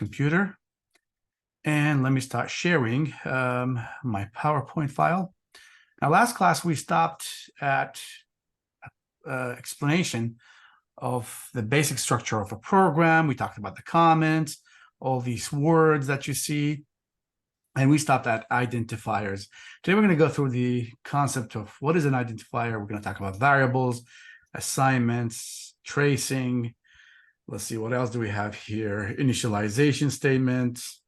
computer. And let me start sharing my PowerPoint file. Now, last class, we stopped at explanation of the basic structure of a program. We talked about the comments, all these words that you see, and we stopped at identifiers. Today, we're going to go through the concept of what is an identifier. We're going to talk about variables, assignments, tracing. Let's see, what else do we have here? Initialization statements,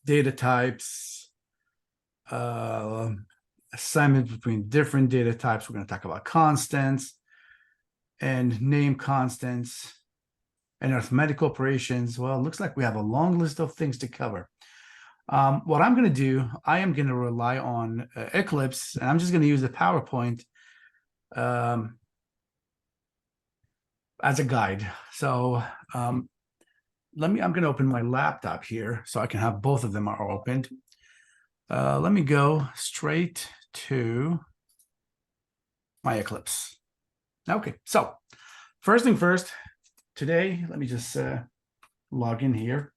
data types, assignments between different data types. We're going to talk about constants and name constants and arithmetic operations. Well, it looks like we have a long list of things to cover. What I'm going to do, I am going to rely on Eclipse, and I'm just going to use the PowerPoint as a guide. So I'm going to open my laptop here so I can have both of them are opened. Let me go straight to my Eclipse. Okay, so first thing first, today, let me just log in here.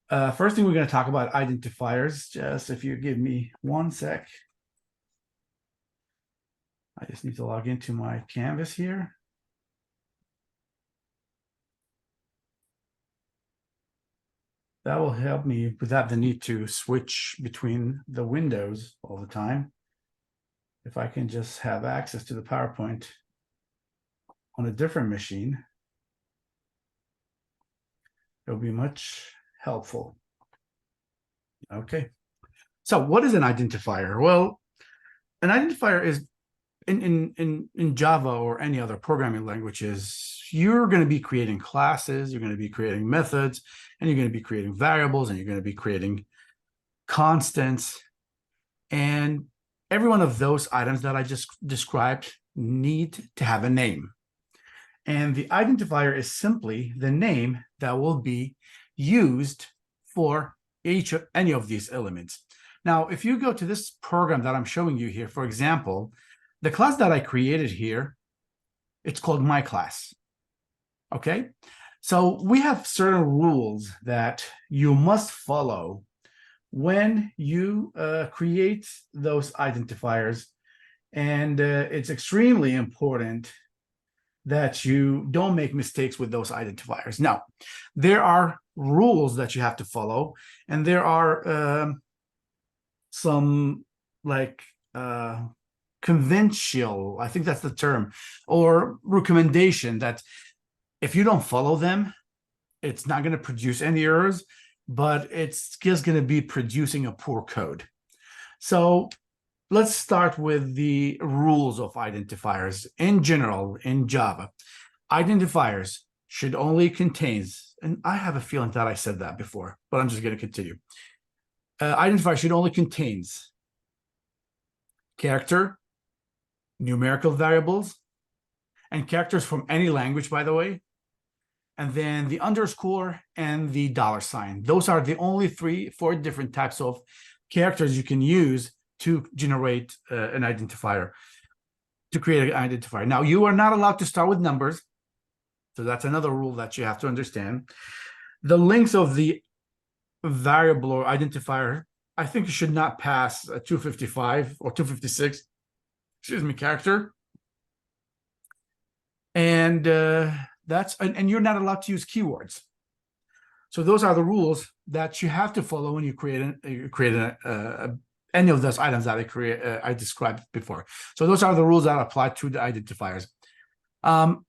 First thing we're going to talk about identifiers. Just if you give me 1 sec. I just need to log into my Canvas here. That will help me without the need to switch between the windows all the time. If I can just have access to the PowerPoint on a different machine, it'll be much helpful. Okay. So what is an identifier? Well, an identifier is in Java or any other programming languages, you're going to be creating classes, you're going to be creating methods, and you're going to be creating variables, and you're going to be creating constants. And every one of those items that I just described need to have a name. And the identifier is simply the name that will be used for any of these elements. Now, if you go to this program that I'm showing you here, for example, the class that I created here, it's called my class. Okay, so we have certain rules that you must follow when you create those identifiers, and it's extremely important that you don't make mistakes with those identifiers. Now, there are rules that you have to follow, and there are some like conventional, I think that's the term, or recommendation that if you don't follow them, it's not going to produce any errors, but it's just going to be producing a poor code. So let's start with the rules of identifiers. In general, in Java, identifiers should only contain, and I have a feeling that I said that before, but I'm just going to continue. Identifier should only contains character, numerical variables, and characters from any language, by the way, and then the underscore and the $sign. Those are the only 4 different types of characters you can use to generate an identifier, to create an identifier. Now, you are not allowed to start with numbers, so that's another rule that you have to understand. The length of the variable or identifier, I think, should not pass 255 or 256, excuse me, character. And and you're not allowed to use keywords. So those are the rules that you have to follow when you create any of those items that I described before. So those are the rules that apply to the identifiers.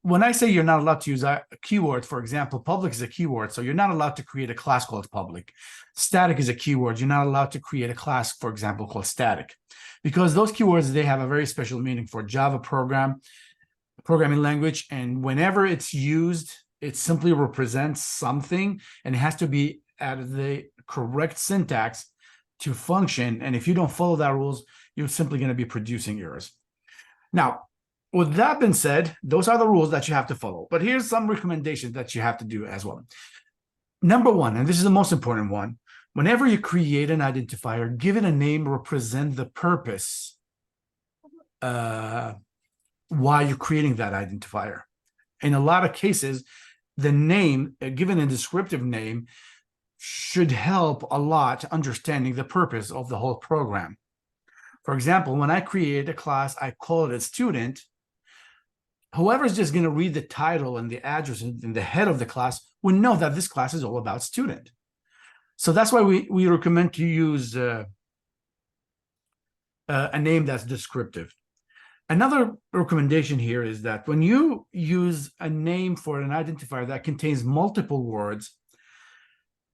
When I say you're not allowed to use a keyword, for example, public is a keyword, so you're not allowed to create a class called public. Static is a keyword. You're not allowed to create a class, for example, called static, because those keywords, they have a very special meaning for Java programming language, and whenever it's used, it simply represents something, and it has to be at the correct syntax to function. And if you don't follow that rules, you're simply going to be producing errors. Now, with that being said, those are the rules that you have to follow. But here's some recommendations that you have to do as well. Number 1, and this is the most important one, whenever you create an identifier, give it a name, represent the purpose why you're creating that identifier. In a lot of cases, the name, given a descriptive name, should help a lot understanding the purpose of the whole program. For example, when I create a class, I call it a student. Whoever's just going to read the title and the address and the head of the class would know that this class is all about student. So that's why we recommend to use a name that's descriptive. Another recommendation here is that when you use a name for an identifier that contains multiple words,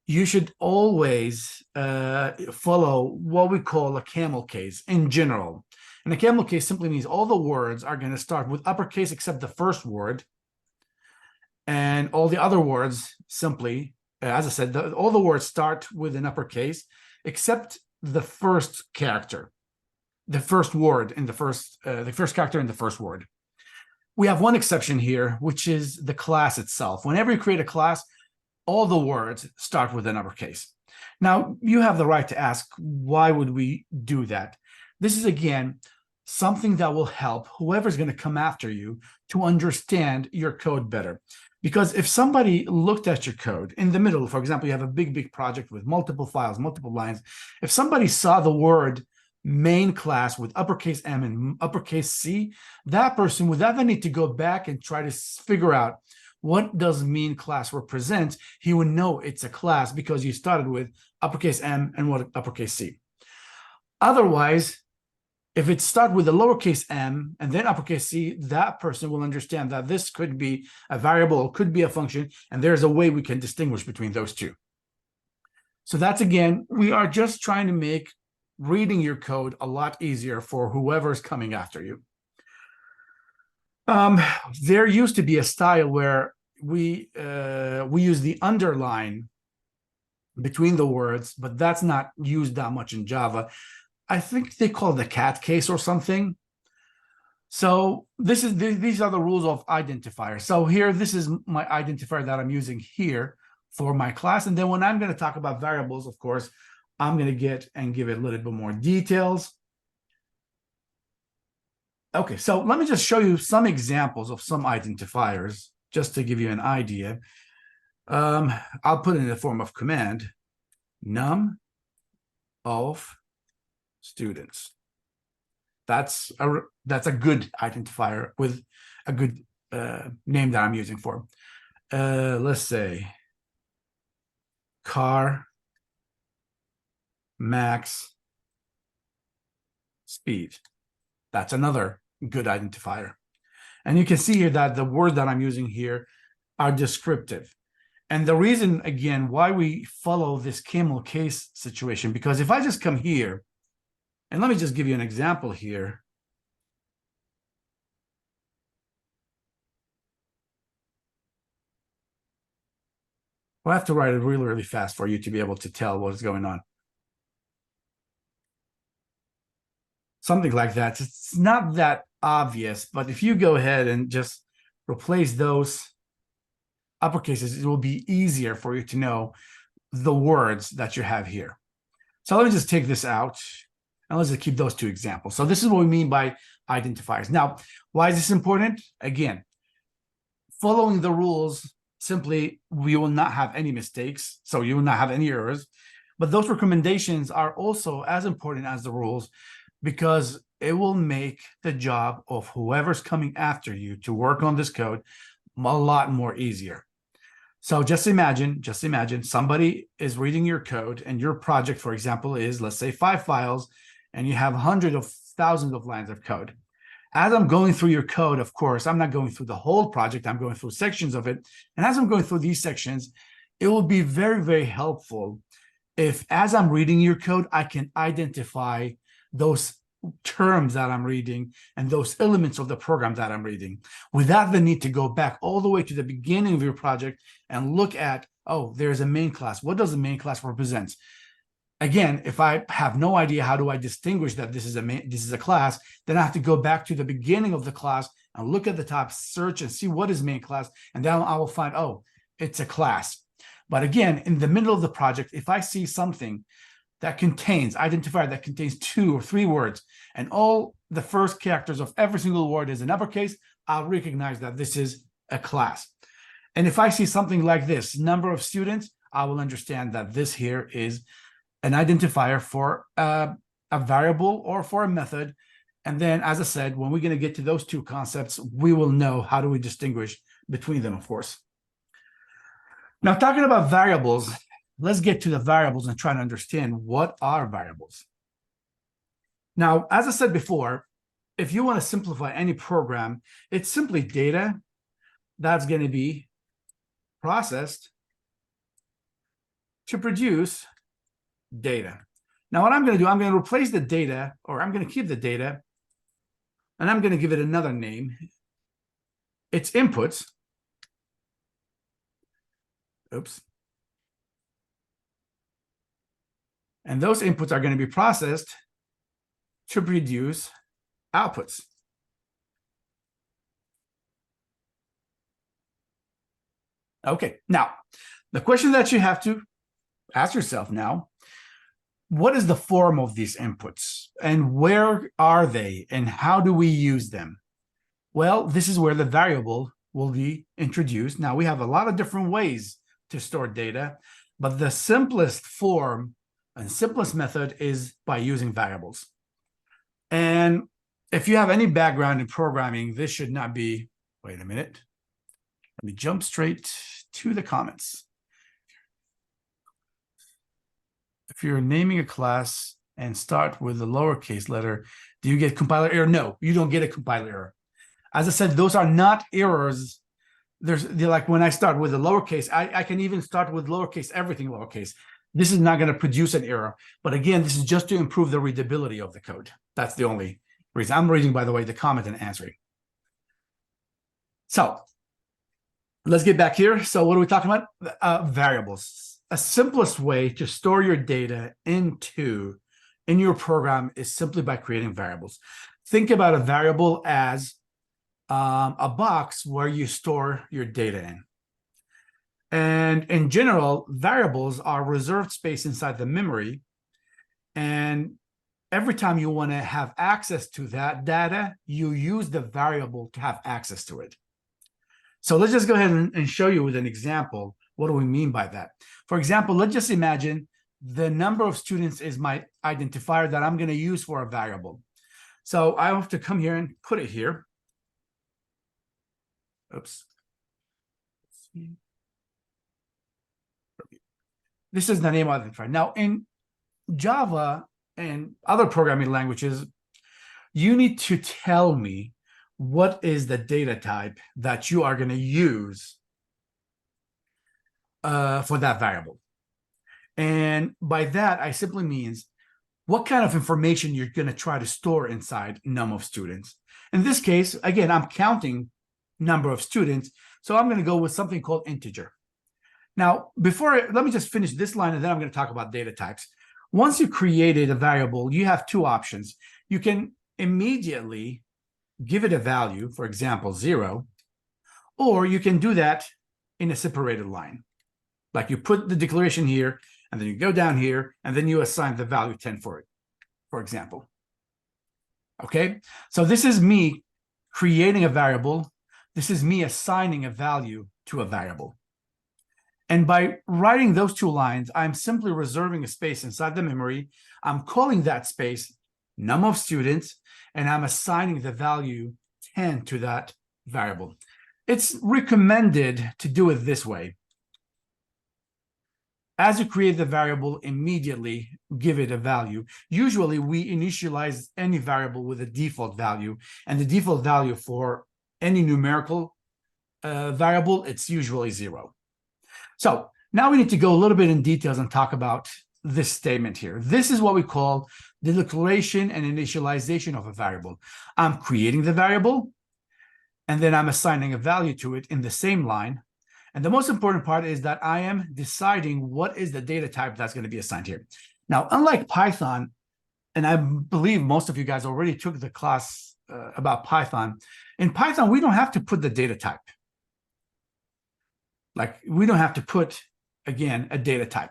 you should always follow what we call a camel case in general. And a camel case simply means all the words are going to start with uppercase except the first word. And all the other words simply, as I said, all the words start with an uppercase except the first character, the first word in the first character in the first word. We have one exception here, which is the class itself. Whenever you create a class, all the words start with an uppercase. Now, you have the right to ask, why would we do that? This is, again, something that will help whoever's going to come after you to understand your code better. Because if somebody looked at your code in the middle, for example, you have a big project with multiple files, multiple lines. If somebody saw the word main class with uppercase M and uppercase C, that person would either need to go back and try to figure out what does main class represent. He would know it's a class because you started with uppercase M and what uppercase C. Otherwise, if it starts with a lowercase m and then uppercase C, that person will understand that this could be a variable, could be a function, and there's a way we can distinguish between those two. So that's, again, we are just trying to make reading your code a lot easier for whoever's coming after you. There used to be a style where we use the underline between the words, but that's not used that much in Java. I think they call it the cat case or something. So these are the rules of identifier. So here, this is my identifier that I'm using here for my class. And then when I'm going to talk about variables, of course, I'm going to give it a little bit more details. Okay, so let me just show you some examples of some identifiers, just to give you an idea. I'll put it in the form of command, num of students. That's a good identifier with a good name that I'm using for. Let's say car max speed. That's another good identifier. And you can see here that the words that I'm using here are descriptive. And the reason, again, why we follow this camel case situation, because if I just come here, and let me just give you an example here. I'll have to write it really, really fast for you to be able to tell what is going on. Something like that. It's not that obvious, but if you go ahead and just replace those uppercases, it will be easier for you to know the words that you have here. So let me just take this out, and let's just keep those two examples. So this is what we mean by identifiers. Now, why is this important? Again, following the rules, simply, we will not have any mistakes, so you will not have any errors. But those recommendations are also as important as the rules, because it will make the job of whoever's coming after you to work on this code a lot more easier. So just imagine somebody is reading your code, and your project, for example, is, let's say, 5 files, and you have hundreds of thousands of lines of code. As I'm going through your code, of course, I'm not going through the whole project, I'm going through sections of it. And as I'm going through these sections, it will be very, very helpful if, as I'm reading your code, I can identify those terms that I'm reading and those elements of the program that I'm reading, without the need to go back all the way to the beginning of your project and look at, oh, there's a main class. What does the main class represent? Again, if I have no idea, how do I distinguish that this is a class, then I have to go back to the beginning of the class and look at the top, search and see what is main class, and then I will find, oh, it's a class. But again, in the middle of the project, if I see something that contains identifier that contains 2 or 3 words, and all the first characters of every single word is in uppercase, I'll recognize that this is a class. And if I see something like this, number of students, I will understand that this here is an identifier for a variable or for a method. And then, as I said, when we're going to get to those two concepts, we will know how do we distinguish between them, of course. Now, talking about variables, let's get to the variables and try to understand what are variables. Now, as I said before, if you want to simplify any program, it's simply data that's going to be processed to produce data. Now, what I'm going to do, I'm going to replace the data, or I'm going to keep the data, and I'm going to give it another name. It's inputs. Oops. And those inputs are going to be processed to produce outputs. Okay, now, the question that you have to ask yourself now, what is the form of these inputs and where are they and how do we use them? Well, this is where the variable will be introduced. Now, we have a lot of different ways to store data, but the simplest form and simplest method is by using variables. And if you have any background in programming, this should not be, wait a minute. Let me jump straight to the comments. If you're naming a class and start with the lowercase letter, do you get compiler error? No, you don't get a compiler error. As I said, those are not errors. They're like when I start with the lowercase, I can even start with lowercase, everything lowercase. This is not going to produce an error. But again, this is just to improve the readability of the code. That's the only reason. I'm reading, by the way, the comment and answering. So let's get back here. So what are we talking about? Variables. A simplest way to store your data in your program is simply by creating variables. Think about a variable as a box where you store your data in. And in general, variables are reserved space inside the memory. And every time you want to have access to that data, you use the variable to have access to it. So let's just go ahead and show you with an example. What do we mean by that? For example, let's just imagine the number of students is my identifier that I'm going to use for a variable. So I have to come here and put it here. Oops. This is the name identifier. Now, in Java and other programming languages, you need to tell me what is the data type that you are going to use for that variable. And by that, I simply means what kind of information you're going to try to store inside num of students. In this case, again, I'm counting number of students, so I'm going to go with something called integer. Now, let me just finish this line, and then I'm going to talk about data types. Once you created a variable, you have two options. You can immediately give it a value, for example, 0, or you can do that in a separated line. Like you put the declaration here, and then you go down here, and then you assign the value 10 for it, for example. Okay, so this is me creating a variable. This is me assigning a value to a variable. And by writing those two lines, I'm simply reserving a space inside the memory. I'm calling that space num of students, and I'm assigning the value 10 to that variable. It's recommended to do it this way. As you create the variable, immediately give it a value. Usually, we initialize any variable with a default value, and the default value for any numerical variable, it's usually 0. So now we need to go a little bit in details and talk about this statement here. This is what we call the declaration and initialization of a variable. I'm creating the variable, and then I'm assigning a value to it in the same line. And the most important part is that I am deciding what is the data type that's going to be assigned here. Now, unlike Python, and I believe most of you guys already took the class about Python, in Python, we don't have to put the data type. Like, we don't have to put, again, a data type.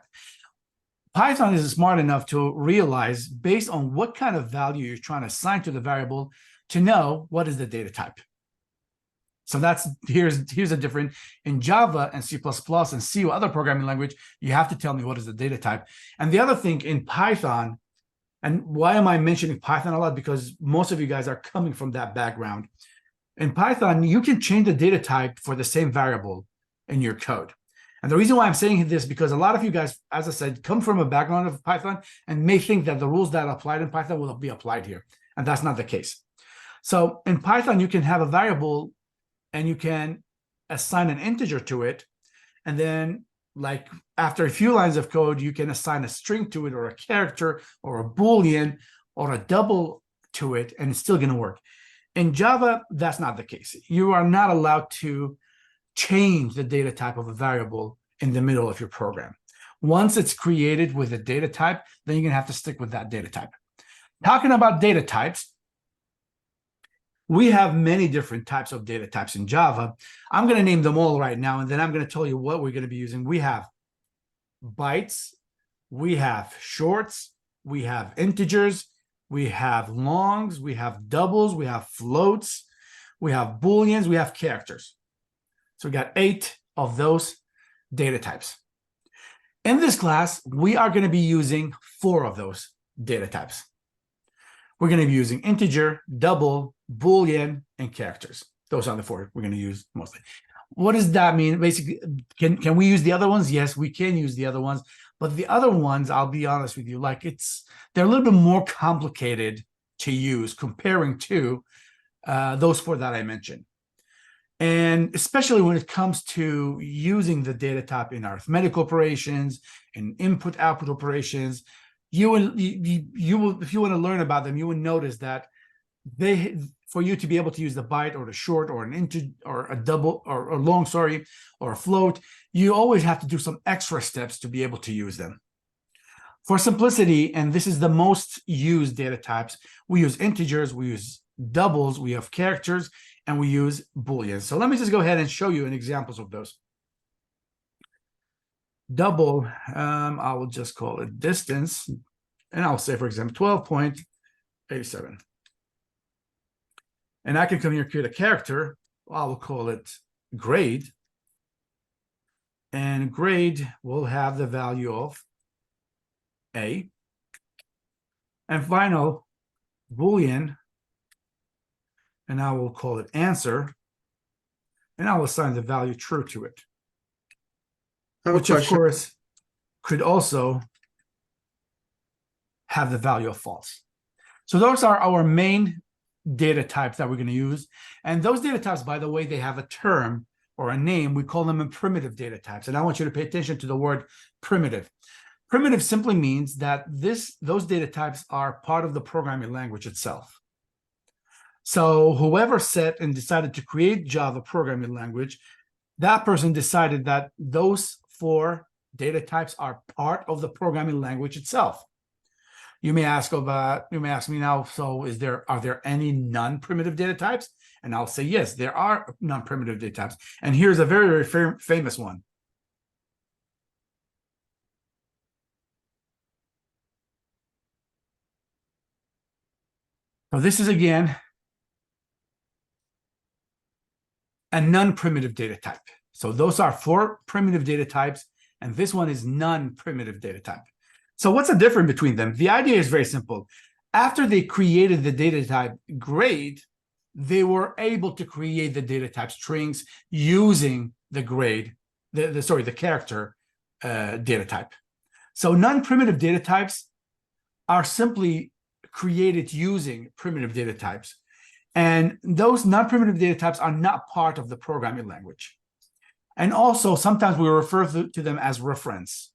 Python is smart enough to realize, based on what kind of value you're trying to assign to the variable, to know what is the data type. So that's here's a difference. In Java and C++ and C or other programming language, you have to tell me what is the data type. And the other thing in Python, and why am I mentioning Python a lot? Because most of you guys are coming from that background. In Python, you can change the data type for the same variable in your code. And the reason why I'm saying this, because a lot of you guys, as I said, come from a background of Python and may think that the rules that applied in Python will be applied here. And that's not the case. So in Python, you can have a variable and you can assign an integer to it. And then like after a few lines of code, you can assign a string to it or a character or a Boolean or a double to it, and it's still going to work. In Java, that's not the case. You are not allowed to change the data type of a variable in the middle of your program. Once it's created with a data type, then you're going to have to stick with that data type. Talking about data types, we have many different types of data types in Java. I'm going to name them all right now, and then I'm going to tell you what we're going to be using. We have bytes, we have shorts, we have integers, we have longs, we have doubles, we have floats, we have booleans, we have characters. So we got 8 of those data types. In this class, we are going to be using 4 of those data types. We're going to be using integer, double, Boolean, and characters. Those are the 4 we're going to use mostly. What does that mean? Basically, can we use the other ones? Yes, we can use the other ones. But the other ones, I'll be honest with you, like they're a little bit more complicated to use comparing to those 4 that I mentioned. And especially when it comes to using the data type in arithmetic operations, in input-output operations, you will, if you want to learn about them, you will notice that for you to be able to use the byte or the short or an integer or a double or a long, sorry, or a float, you always have to do some extra steps to be able to use them. For simplicity, and this is the most used data types, we use integers, we use doubles, we have characters, and we use Booleans. So let me just go ahead and show you an examples of those. Double, I will just call it distance, and I'll say, for example, 12.87. And I can come here and create a character. I will call it grade. And grade will have the value of A. And final Boolean, and I will call it answer. And I will assign the value true to it. Which, of course, could also have the value of false. So those are our main data types that we're going to use. And those data types, by the way, they have a term or a name. We call them primitive data types. And I want you to pay attention to the word primitive. Primitive simply means that those data types are part of the programming language itself. So whoever set and decided to create Java programming language, that person decided that those 4 data types are part of the programming language itself. You may ask me now, so are there any non-primitive data types? And I'll say, yes, there are non-primitive data types. And here's a very, very famous one. So this is, again, a non-primitive data type. So those are 4 primitive data types, and this one is non-primitive data type. So what's the difference between them? The idea is very simple. After they created the data type grade, they were able to create the data type strings using the grade, the character data type. So non-primitive data types are simply created using primitive data types. And those non-primitive data types are not part of the programming language. And also, sometimes we refer to them as reference.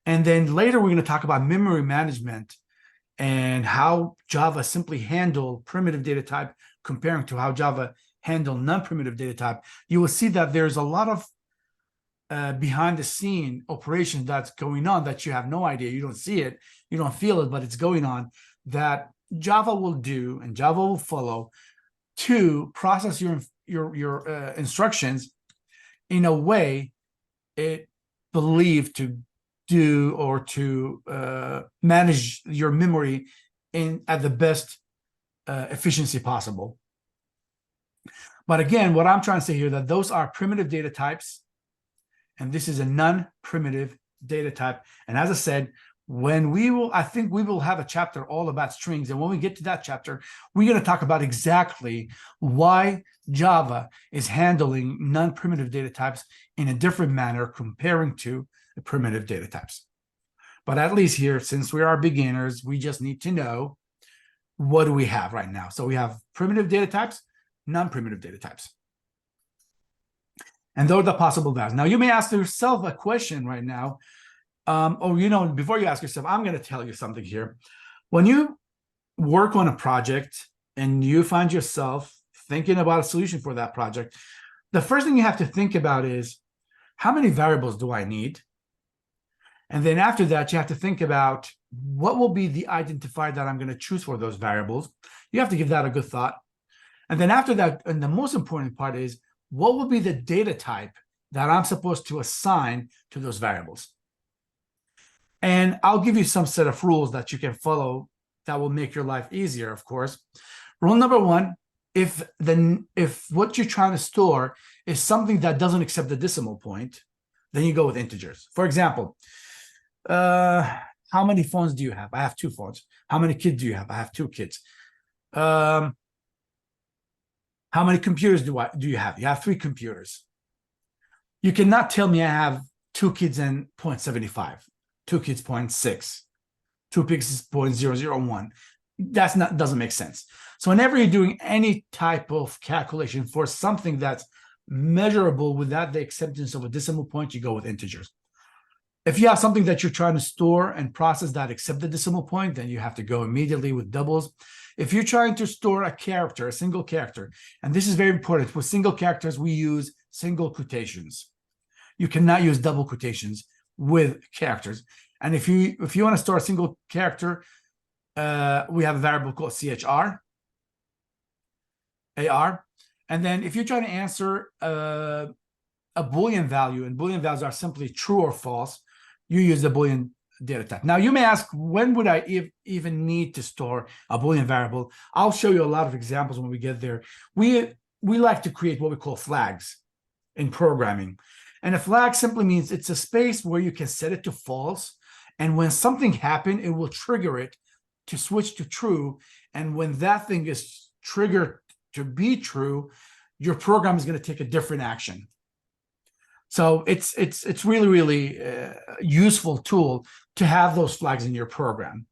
And then later, we're going to talk about memory management and how Java simply handle primitive data type comparing to how Java handle non-primitive data type. You will see that there's a lot of behind the scene operations that's going on that you have no idea. You don't see it, you don't feel it, but it's going on that Java will do and Java will follow to process your instructions in a way it believed to do or to manage your memory at the best efficiency possible. But again, what I'm trying to say here, that those are primitive data types, and this is a non-primitive data type. And as I said, I think we will have a chapter all about strings. And when we get to that chapter, we're going to talk about exactly why Java is handling non-primitive data types in a different manner comparing to the primitive data types. But at least here, since we are beginners, we just need to know, what do we have right now? So we have primitive data types, non-primitive data types. And those are the possible values. Now, you may ask yourself a question right now. Before you ask yourself, I'm going to tell you something here. When you work on a project and you find yourself thinking about a solution for that project, the first thing you have to think about is, how many variables do I need? And then after that, you have to think about, what will be the identifier that I'm going to choose for those variables? You have to give that a good thought. And then after that, and the most important part is, what will be the data type that I'm supposed to assign to those variables? And I'll give you some set of rules that you can follow that will make your life easier, of course. Rule number one, if what you're trying to store is something that doesn't accept the decimal point, then you go with integers. For example, how many phones do you have? I have 2 phones. How many kids do you have? I have 2 kids. How many computers do you have? You have 3 computers. You cannot tell me I have 2 kids and 0.75, 2 kids 0.6, 2 kids 0.001. Doesn't make sense. So whenever you're doing any type of calculation for something that's measurable without the acceptance of a decimal point, you go with integers. If you have something that you're trying to store and process that accept the decimal point, then you have to go immediately with doubles. If you're trying to store a character, a single character, and this is very important, with single characters, we use single quotations. You cannot use double quotations with characters. And if you want to store a single character, we have a variable called CHR, AR. And then if you're trying to answer a Boolean value, and Boolean values are simply true or false, you use the Boolean data type. Now, you may ask, when would I even need to store a Boolean variable? I'll show you a lot of examples when we get there. We like to create what we call flags in programming. And a flag simply means it's a space where you can set it to false. And when something happens, it will trigger it to switch to true. And when that thing is triggered to be true, your program is going to take a different action. So it's really useful tool to have those flags in your program.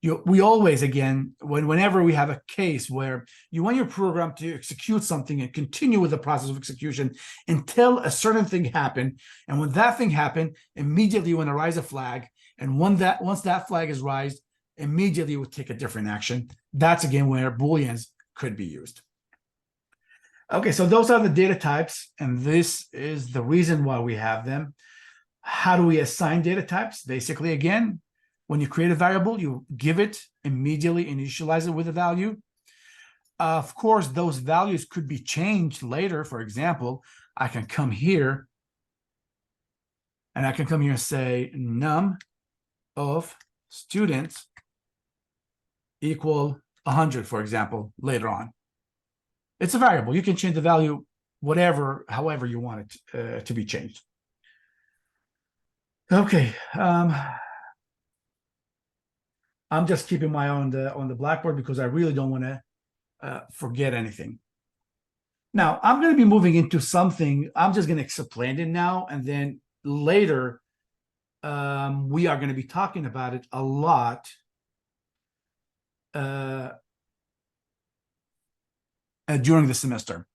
We always, again, whenever we have a case where you want your program to execute something and continue with the process of execution until a certain thing happened, and when that thing happened, immediately you want to raise a flag, and once that flag is raised, immediately you would take a different action. That's again where Booleans could be used. Okay, so those are the data types, and this is the reason why we have them. How do we assign data types? Basically, again, when you create a variable, you give it immediately, initialize it with a value. Of course, those values could be changed later. For example, I can come here, and I can come here and say num of students equal 100, for example, later on. It's a variable. You can change the value however you want it to be changed. Okay. I'm just keeping my eye on the Blackboard because I really don't want to forget anything. Now, I'm going to be moving into something. I'm just going to explain it now, and then later we are going to be talking about it a lot. During the semester.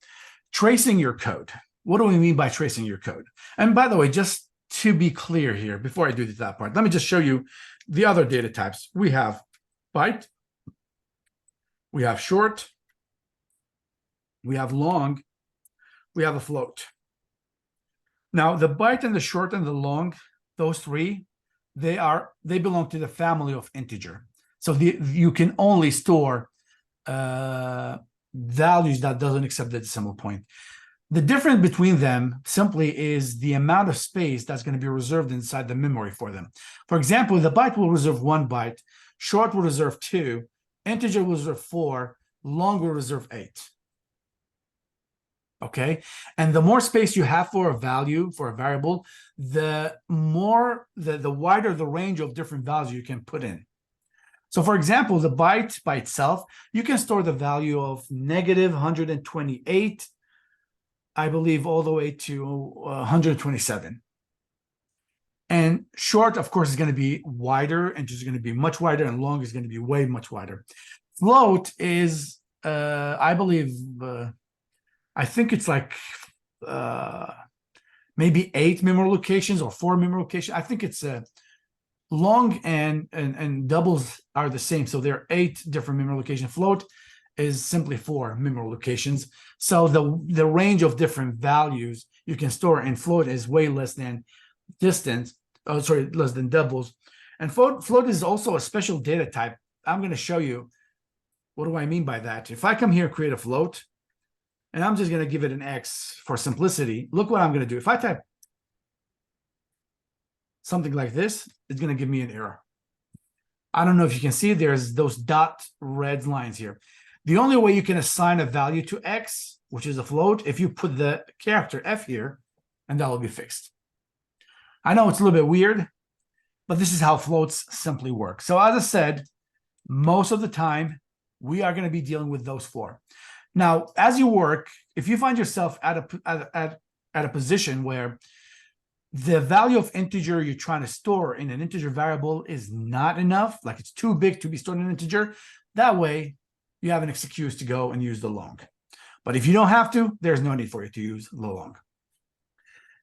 Tracing your code. What do we mean by tracing your code? And by the way, just to be clear here, before I do that part, let me just show you the other data types. We have byte, we have short, we have long, we have a float. Now, the byte and the short and the long, those three, they belong to the family of integer. So you can only store values that doesn't accept the decimal point. The difference between them simply is the amount of space that's going to be reserved inside the memory for them. For example, the byte will reserve 1 byte, short will reserve 2, integer will reserve 4, long will reserve 8. Okay. And the more space you have for a value, for a variable, the wider the range of different values you can put in. So for example, the byte by itself, you can store the value of negative 128, I believe, all the way to 127. And short, of course, is going to be wider, and just going to be much wider, and long is going to be way much wider. Float is, I believe, I think it's like maybe 8 memory locations or 4 memory locations. I think it's long and doubles are the same. So there are 8 different memory locations. Float is simply 4 memory locations. So the range of different values you can store in float is way less than less than doubles. And float is also a special data type. I'm going to show you what do I mean by that. If I come here, create a float, and I'm just going to give it an X for simplicity, look what I'm going to do. If I type something like this, it's going to give me an error. I don't know if you can see, there's those dot red lines here. The only way you can assign a value to X, which is a float, if you put the character F here, and that will be fixed. I know it's a little bit weird, but this is how floats simply work. So as I said, most of the time, we are going to be dealing with those 4. Now, as you work, if you find yourself at a position where the value of integer you're trying to store in an integer variable is not enough, like it's too big to be stored in an integer, that way you have an excuse to go and use the long. But if you don't have to, there's no need for you to use the long.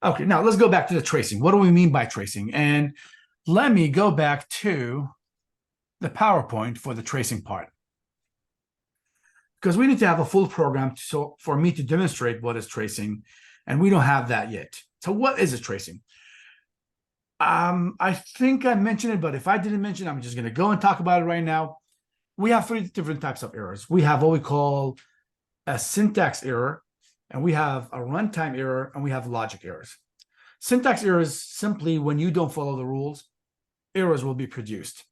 Okay, now let's go back to the tracing. What do we mean by tracing? And let me go back to the PowerPoint for the tracing part, because we need to have a full program for me to demonstrate what is tracing, and we don't have that yet. So what is a tracing? I think I mentioned it, but if I didn't mention it, I'm just going to go and talk about it right now. We have 3 different types of errors. We have what we call a syntax error, and we have a runtime error, and we have logic errors. Syntax errors, simply when you don't follow the rules, errors will be produced.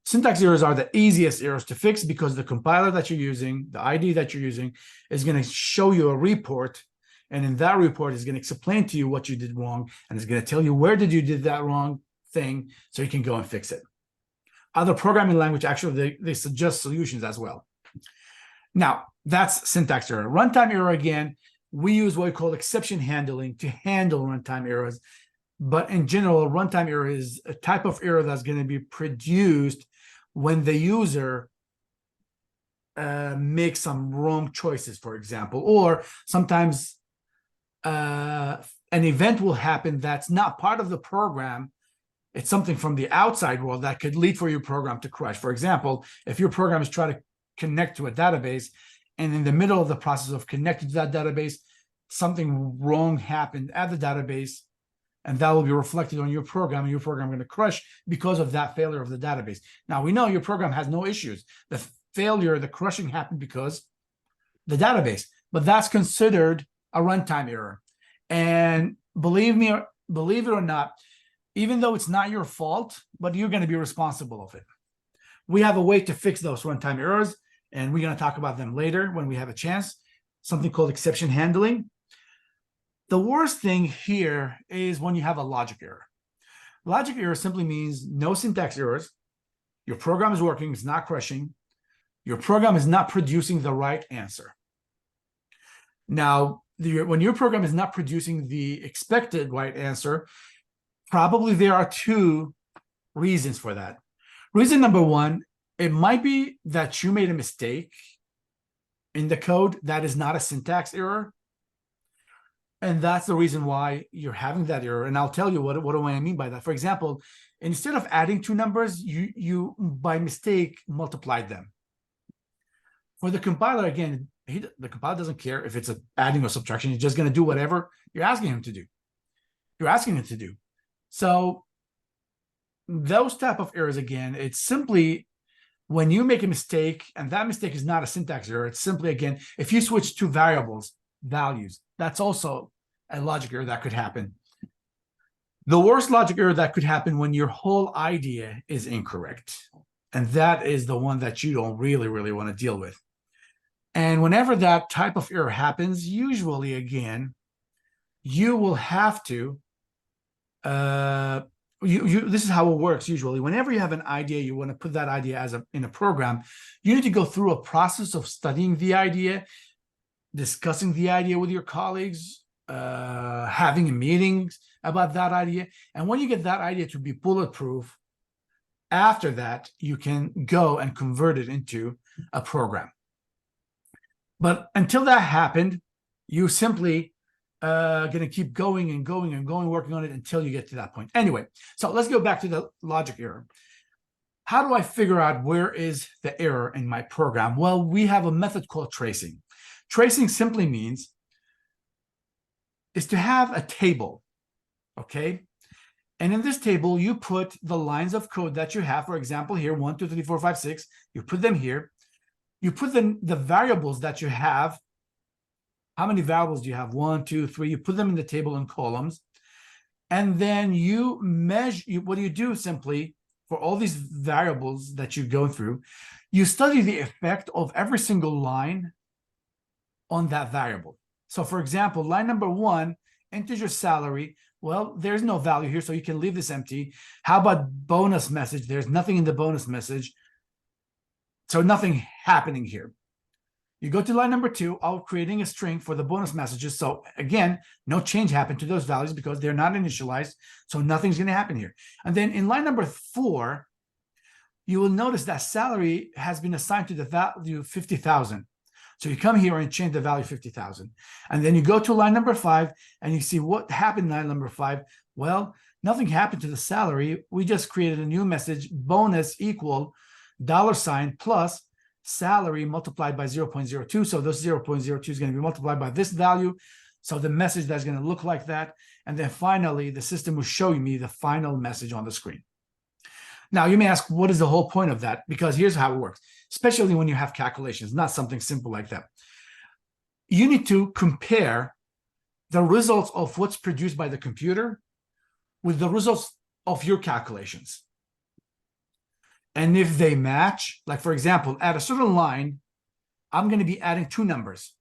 Syntax errors are the easiest errors to fix because the compiler that you're using, the IDE that you're using, is going to show you a report, and in that report is going to explain to you what you did wrong, and it's going to tell you where did you did that wrong thing, so you can go and fix it. Other programming language, actually, they suggest solutions as well. Now, that's syntax error. Runtime error, again, we use what we call exception handling to handle runtime errors. But in general, runtime error is a type of error that's going to be produced when the user makes some wrong choices, for example, or sometimes an event will happen that's not part of the program. It's something from the outside world that could lead for your program to crash. For example, if your program is trying to connect to a database, and in the middle of the process of connecting to that database, something wrong happened at the database, and that will be reflected on your program, and your program is going to crash because of that failure of the database. Now, we know your program has no issues. The failure, the crushing happened because the database, but that's considered a runtime error. And believe it or not, even though it's not your fault, but you're going to be responsible of it. We have a way to fix those runtime errors, and we're going to talk about them later when we have a chance, something called exception handling. The worst thing here is when you have a logic error. Logic error simply means no syntax errors. Your program is working, it's not crashing. Your program is not producing the right answer. Now, when your program is not producing the expected right answer, probably there are 2 reasons for that. Reason number 1, it might be that you made a mistake in the code that is not a syntax error. And that's the reason why you're having that error. And I'll tell you what do I mean by that. For example, instead of adding 2 numbers, you by mistake multiplied them. For the compiler, again, the compiler doesn't care if it's adding or subtraction. He's just going to do whatever you're asking him to do. So those type of errors, again, it's simply when you make a mistake, and that mistake is not a syntax error. It's simply, again, if you switch 2 variables, values, that's also a logic error that could happen. The worst logic error that could happen when your whole idea is incorrect. And that is the one that you don't really want to deal with. And whenever that type of error happens, usually, again, you will have to, this is how it works usually. Whenever you have an idea, you want to put that idea in a program, you need to go through a process of studying the idea, discussing the idea with your colleagues, having meetings about that idea. And when you get that idea to be bulletproof, after that, you can go and convert it into a program. But until that happened, you simply going to keep going and going and going, working on it until you get to that point. Anyway, so let's go back to the logic error. How do I figure out where is the error in my program? Well, we have a method called tracing. Tracing simply means is to have a table, okay? And in this table, you put the lines of code that you have. For example, here, 1, 2, 3, 4, 5, 6. You put them here. You put the variables that you have. How many variables do you have? 1, 2, 3. You put them in the table in columns. And then you measure, what do you do simply for all these variables that you go through? You study the effect of every single line on that variable. So for example, line number 1, integer salary. Well, there's no value here, so you can leave this empty. How about bonus message? There's nothing in the bonus message. So nothing happening here. You go to line number 2, creating a string for the bonus messages. So again, no change happened to those values because they're not initialized. So nothing's going to happen here. And then in line number 4, you will notice that salary has been assigned to the value 50,000. So you come here and change the value 50,000. And then you go to line number 5 and you see what happened in line number 5. Well, nothing happened to the salary. We just created a new message, bonus equal $ plus salary multiplied by 0.02. So this 0.02 is going to be multiplied by this value. So the message that's going to look like that. And then finally, the system will show me the final message on the screen. Now, you may ask, what is the whole point of that? Because here's how it works, especially when you have calculations, not something simple like that. You need to compare the results of what's produced by the computer with the results of your calculations. And if they match, like for example, at a certain line, I'm going to be adding 2 numbers.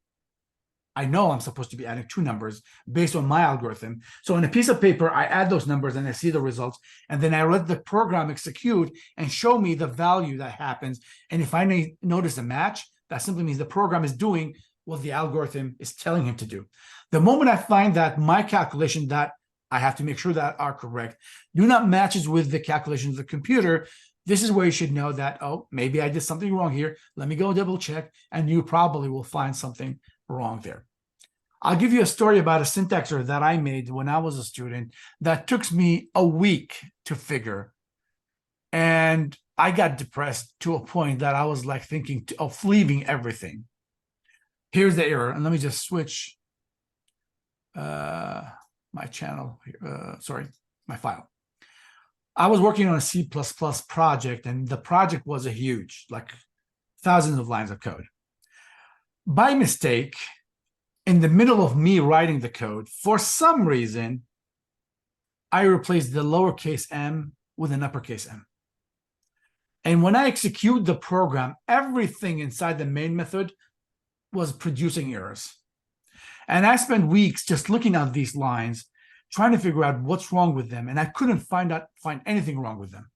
I know I'm supposed to be adding 2 numbers based on my algorithm. So on a piece of paper, I add those numbers and I see the results. And then I let the program execute and show me the value that happens. And if I notice a match, that simply means the program is doing what the algorithm is telling him to do. The moment I find that my calculation that I have to make sure that are correct do not matches with the calculations of the computer, this is where you should know that, oh, maybe I did something wrong here. Let me go double check, and you probably will find something wrong there. I'll give you a story about a syntax error that I made when I was a student that took me a week to figure. And I got depressed to a point that I was like thinking of leaving everything. Here's the error. And let me just switch my channel, my file. I was working on a C++ project, and the project was a huge, like thousands of lines of code. By mistake, in the middle of me writing the code, for some reason, I replaced the lowercase m with an uppercase m. And when I execute the program, everything inside the main method was producing errors. And I spent weeks just looking at these lines, trying to figure out what's wrong with them. And I couldn't find anything wrong with them.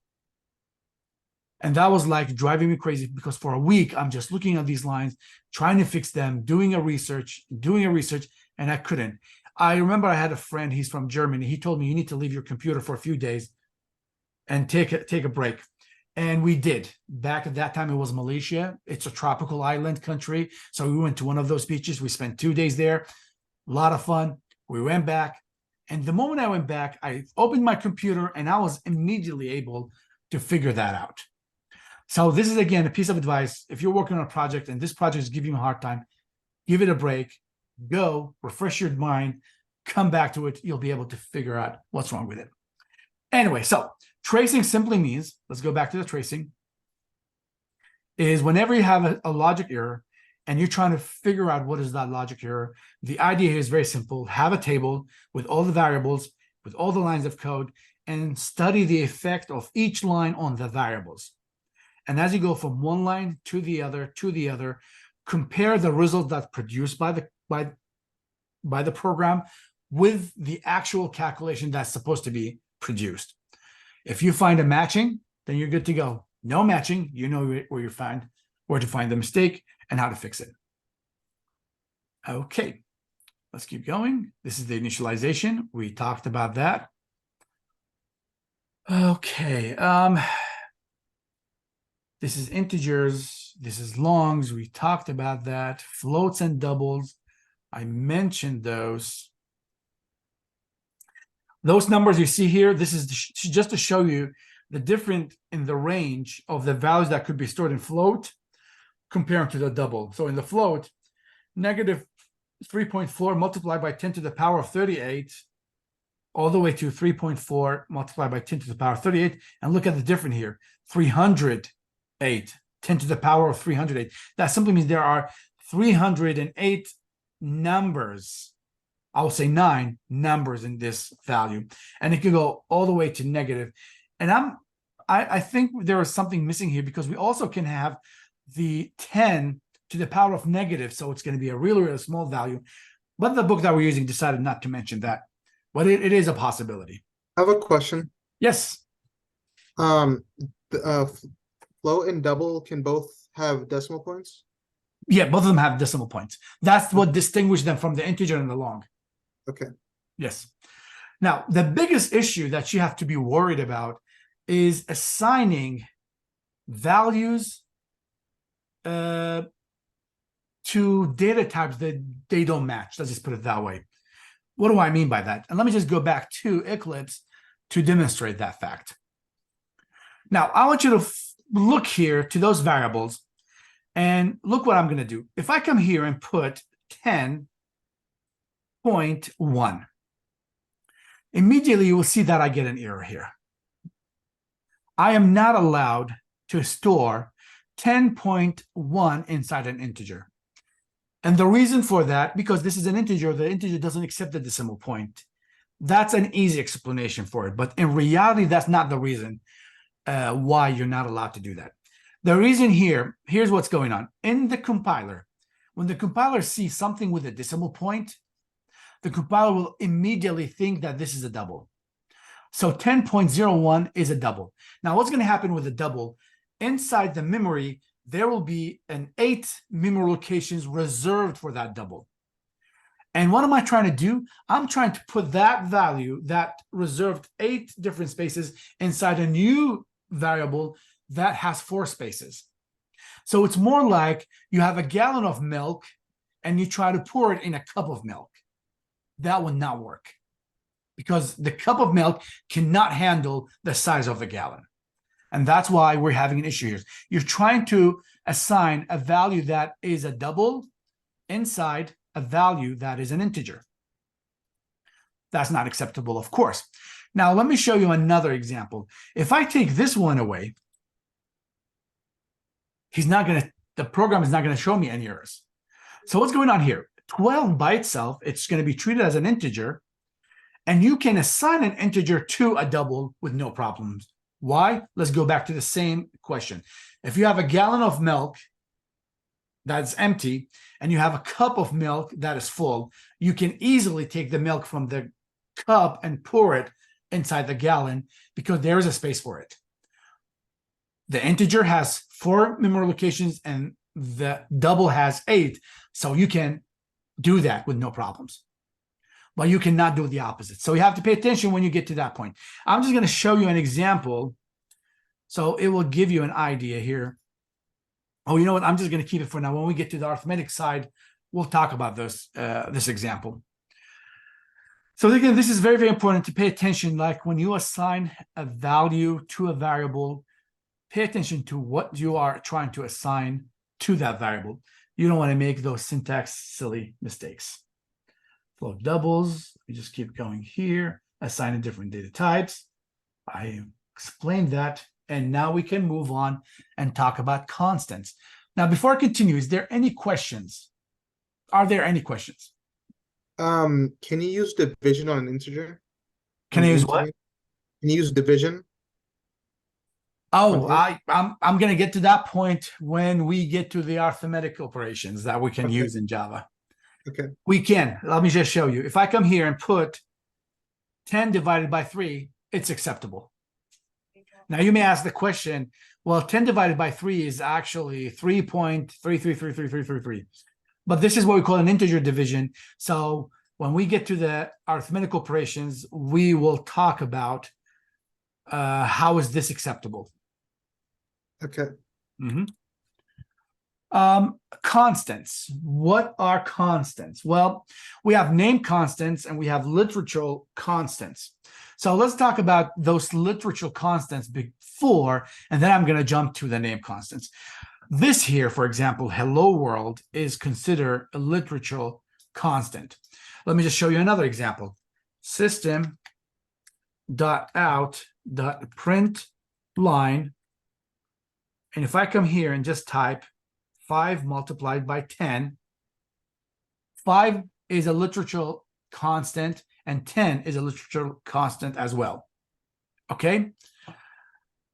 And that was like driving me crazy, because for a week, I'm just looking at these lines, trying to fix them, doing a research, and I couldn't. I remember I had a friend, he's from Germany. He told me, you need to leave your computer for a few days and take a break. And we did. Back at that time, it was Malaysia. It's a tropical island country. So we went to one of those beaches. We spent 2 days there. A lot of fun. We went back. And the moment I went back, I opened my computer and I was immediately able to figure that out. So this is, again, a piece of advice. If you're working on a project and this project is giving you a hard time, give it a break, go, refresh your mind, come back to it. You'll be able to figure out what's wrong with it. Anyway, so tracing simply means, let's go back to the tracing, is whenever you have a logic error and you're trying to figure out what is that logic error, the idea here is very simple. Have a table with all the variables, with all the lines of code, and study the effect of each line on the variables. And as you go from one line to the other, compare the result that's produced by the program with the actual calculation that's supposed to be produced. If you find a matching, then you're good to go. No matching, you know where to find the mistake and how to fix it. Okay, let's keep going. This is the initialization. We talked about that. Okay, this is integers, this is longs. We talked about that. Floats and doubles, I mentioned those. Those numbers you see here, this is just to show you the difference in the range of the values that could be stored in float compared to the double. So in the float, negative 3.4 multiplied by 10 to the power of 38, all the way to 3.4 multiplied by 10 to the power of 38. And look at the difference here, 308, 10 to the power of 308. That simply means there are 308 numbers. I will say 9 numbers in this value, and it can go all the way to negative. And I think there is something missing here, because we also can have the 10 to the power of negative, so it's going to be a really, really small value. But the book that we're using decided not to mention that, but it is a possibility. I have a question. Yes. Float and double can both have decimal points? Yeah, both of them have decimal points. That's what distinguishes them from the integer and the long. Okay. Yes. Now, the biggest issue that you have to be worried about is assigning values to data types that they don't match. Let's just put it that way. What do I mean by that? And let me just go back to Eclipse to demonstrate that fact. Now, I want you to look here to those variables and look what I'm going to do. If I come here and put 10.1, immediately you will see that I get an error here. I am not allowed to store 10.1 inside an integer. And the reason for that, because this is an integer, the integer doesn't accept the decimal point. That's an easy explanation for it. But in reality, that's not the reason why you're not allowed to do that. The reason here's what's going on. In the compiler, when the compiler sees something with a decimal point, the compiler will immediately think that this is a double. So 10.01 is a double. Now, what's going to happen with a double? Inside the memory, there will be 8 memory locations reserved for that double. And what am I trying to do? I'm trying to put that value, that reserved 8 different spaces, inside a new variable that has 4 spaces. So it's more like you have a gallon of milk and you try to pour it in a cup of milk. That would not work, because the cup of milk cannot handle the size of the gallon. And that's why we're having an issue here. You're trying to assign a value that is a double inside a value that is an integer. That's not acceptable, of course. Now, let me show you another example. If I take this one away, the program is not going to show me any errors. So what's going on here? 12 by itself, it's going to be treated as an integer, and you can assign an integer to a double with no problems. Why? Let's go back to the same question. If you have a gallon of milk that's empty and you have a cup of milk that is full, you can easily take the milk from the cup and pour it inside the gallon, because there is a space for it. The integer has 4 memory locations and the double has 8, so you can do that with no problems. But you cannot do the opposite. So you have to pay attention when you get to that point. I'm just going to show you an example, so it will give you an idea here. Oh, you know what? I'm just going to keep it for now. When we get to the arithmetic side, we'll talk about this example. So again, this is very, very important to pay attention. Like when you assign a value to a variable, pay attention to what you are trying to assign to that variable. You don't want to make those syntax silly mistakes. Float doubles, we just keep going here, assigning different data types. I explained that, and now we can move on and talk about constants. Now, before I continue, is there any questions? Are there any questions? Can you use division on an integer? Can I use what? Can you use division? Oh, here? I'm gonna get to that point when we get to the arithmetic operations that we can Okay. use in Java. Okay. We can. Let me just show you. If I come here and put 10 divided by 3, it's acceptable. Now you may ask the question, well, 10 divided by 3 is actually 3.333333. But this is what we call an integer division. So when we get to the arithmetic operations, we will talk about how is this acceptable. Okay. Constants. What are constants? Well, we have name constants and we have literal constants. So let's talk about those literal constants before, and then I'm going to jump to the name constants. This here, for example, hello world is considered a literal constant. Let me just show you another example. System.out.print line. And if I come here and just type 5 multiplied by 10, 5 is a literal constant and 10 is a literal constant as well. Okay?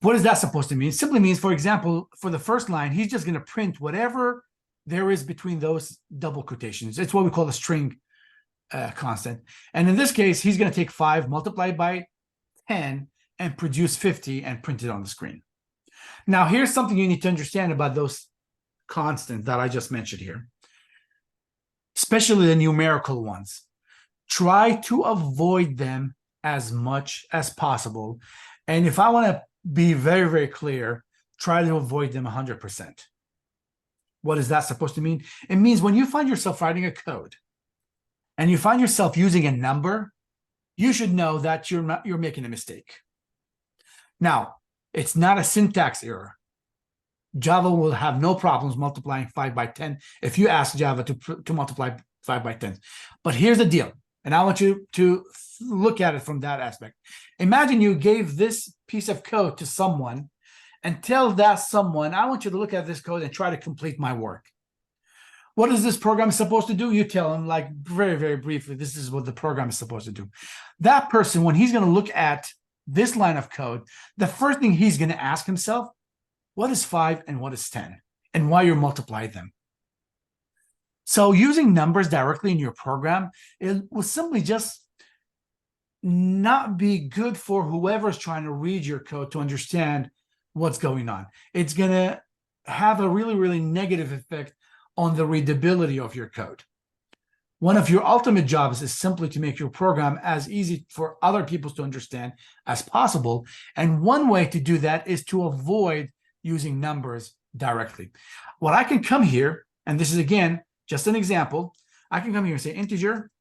What is that supposed to mean? It simply means, for example, for the first line, he's just going to print whatever there is between those double quotations. It's what we call a string constant. And in this case, he's going to take 5 multiplied by 10 and produce 50 and print it on the screen. Now, here's something you need to understand about those constants that I just mentioned here, especially the numerical ones. Try to avoid them as much as possible. And if I want to be very, very clear, try to avoid them 100%. What is that supposed to mean? It means when you find yourself writing a code and you find yourself using a number, you should know that you're making a mistake. Now, it's not a syntax error. Java will have no problems multiplying 5 by 10 if you ask Java to multiply 5 by 10. But here's the deal, and I want you to look at it from that aspect. Imagine you gave this piece of code to someone and tell that someone, I want you to look at this code and try to complete my work. What is this program supposed to do? You tell him, like, very, very briefly, this is what the program is supposed to do. That person, when he's going to look at this line of code, the first thing he's going to ask himself, what is 5 and what is 10? And why you multiply them? So using numbers directly in your program, it will simply just not be good for whoever's trying to read your code to understand what's going on. It's going to have a really, really negative effect on the readability of your code. One of your ultimate jobs is simply to make your program as easy for other people to understand as possible. And one way to do that is to avoid using numbers directly. Well, I can come here, and this is, again, just an example. I can come here and say integer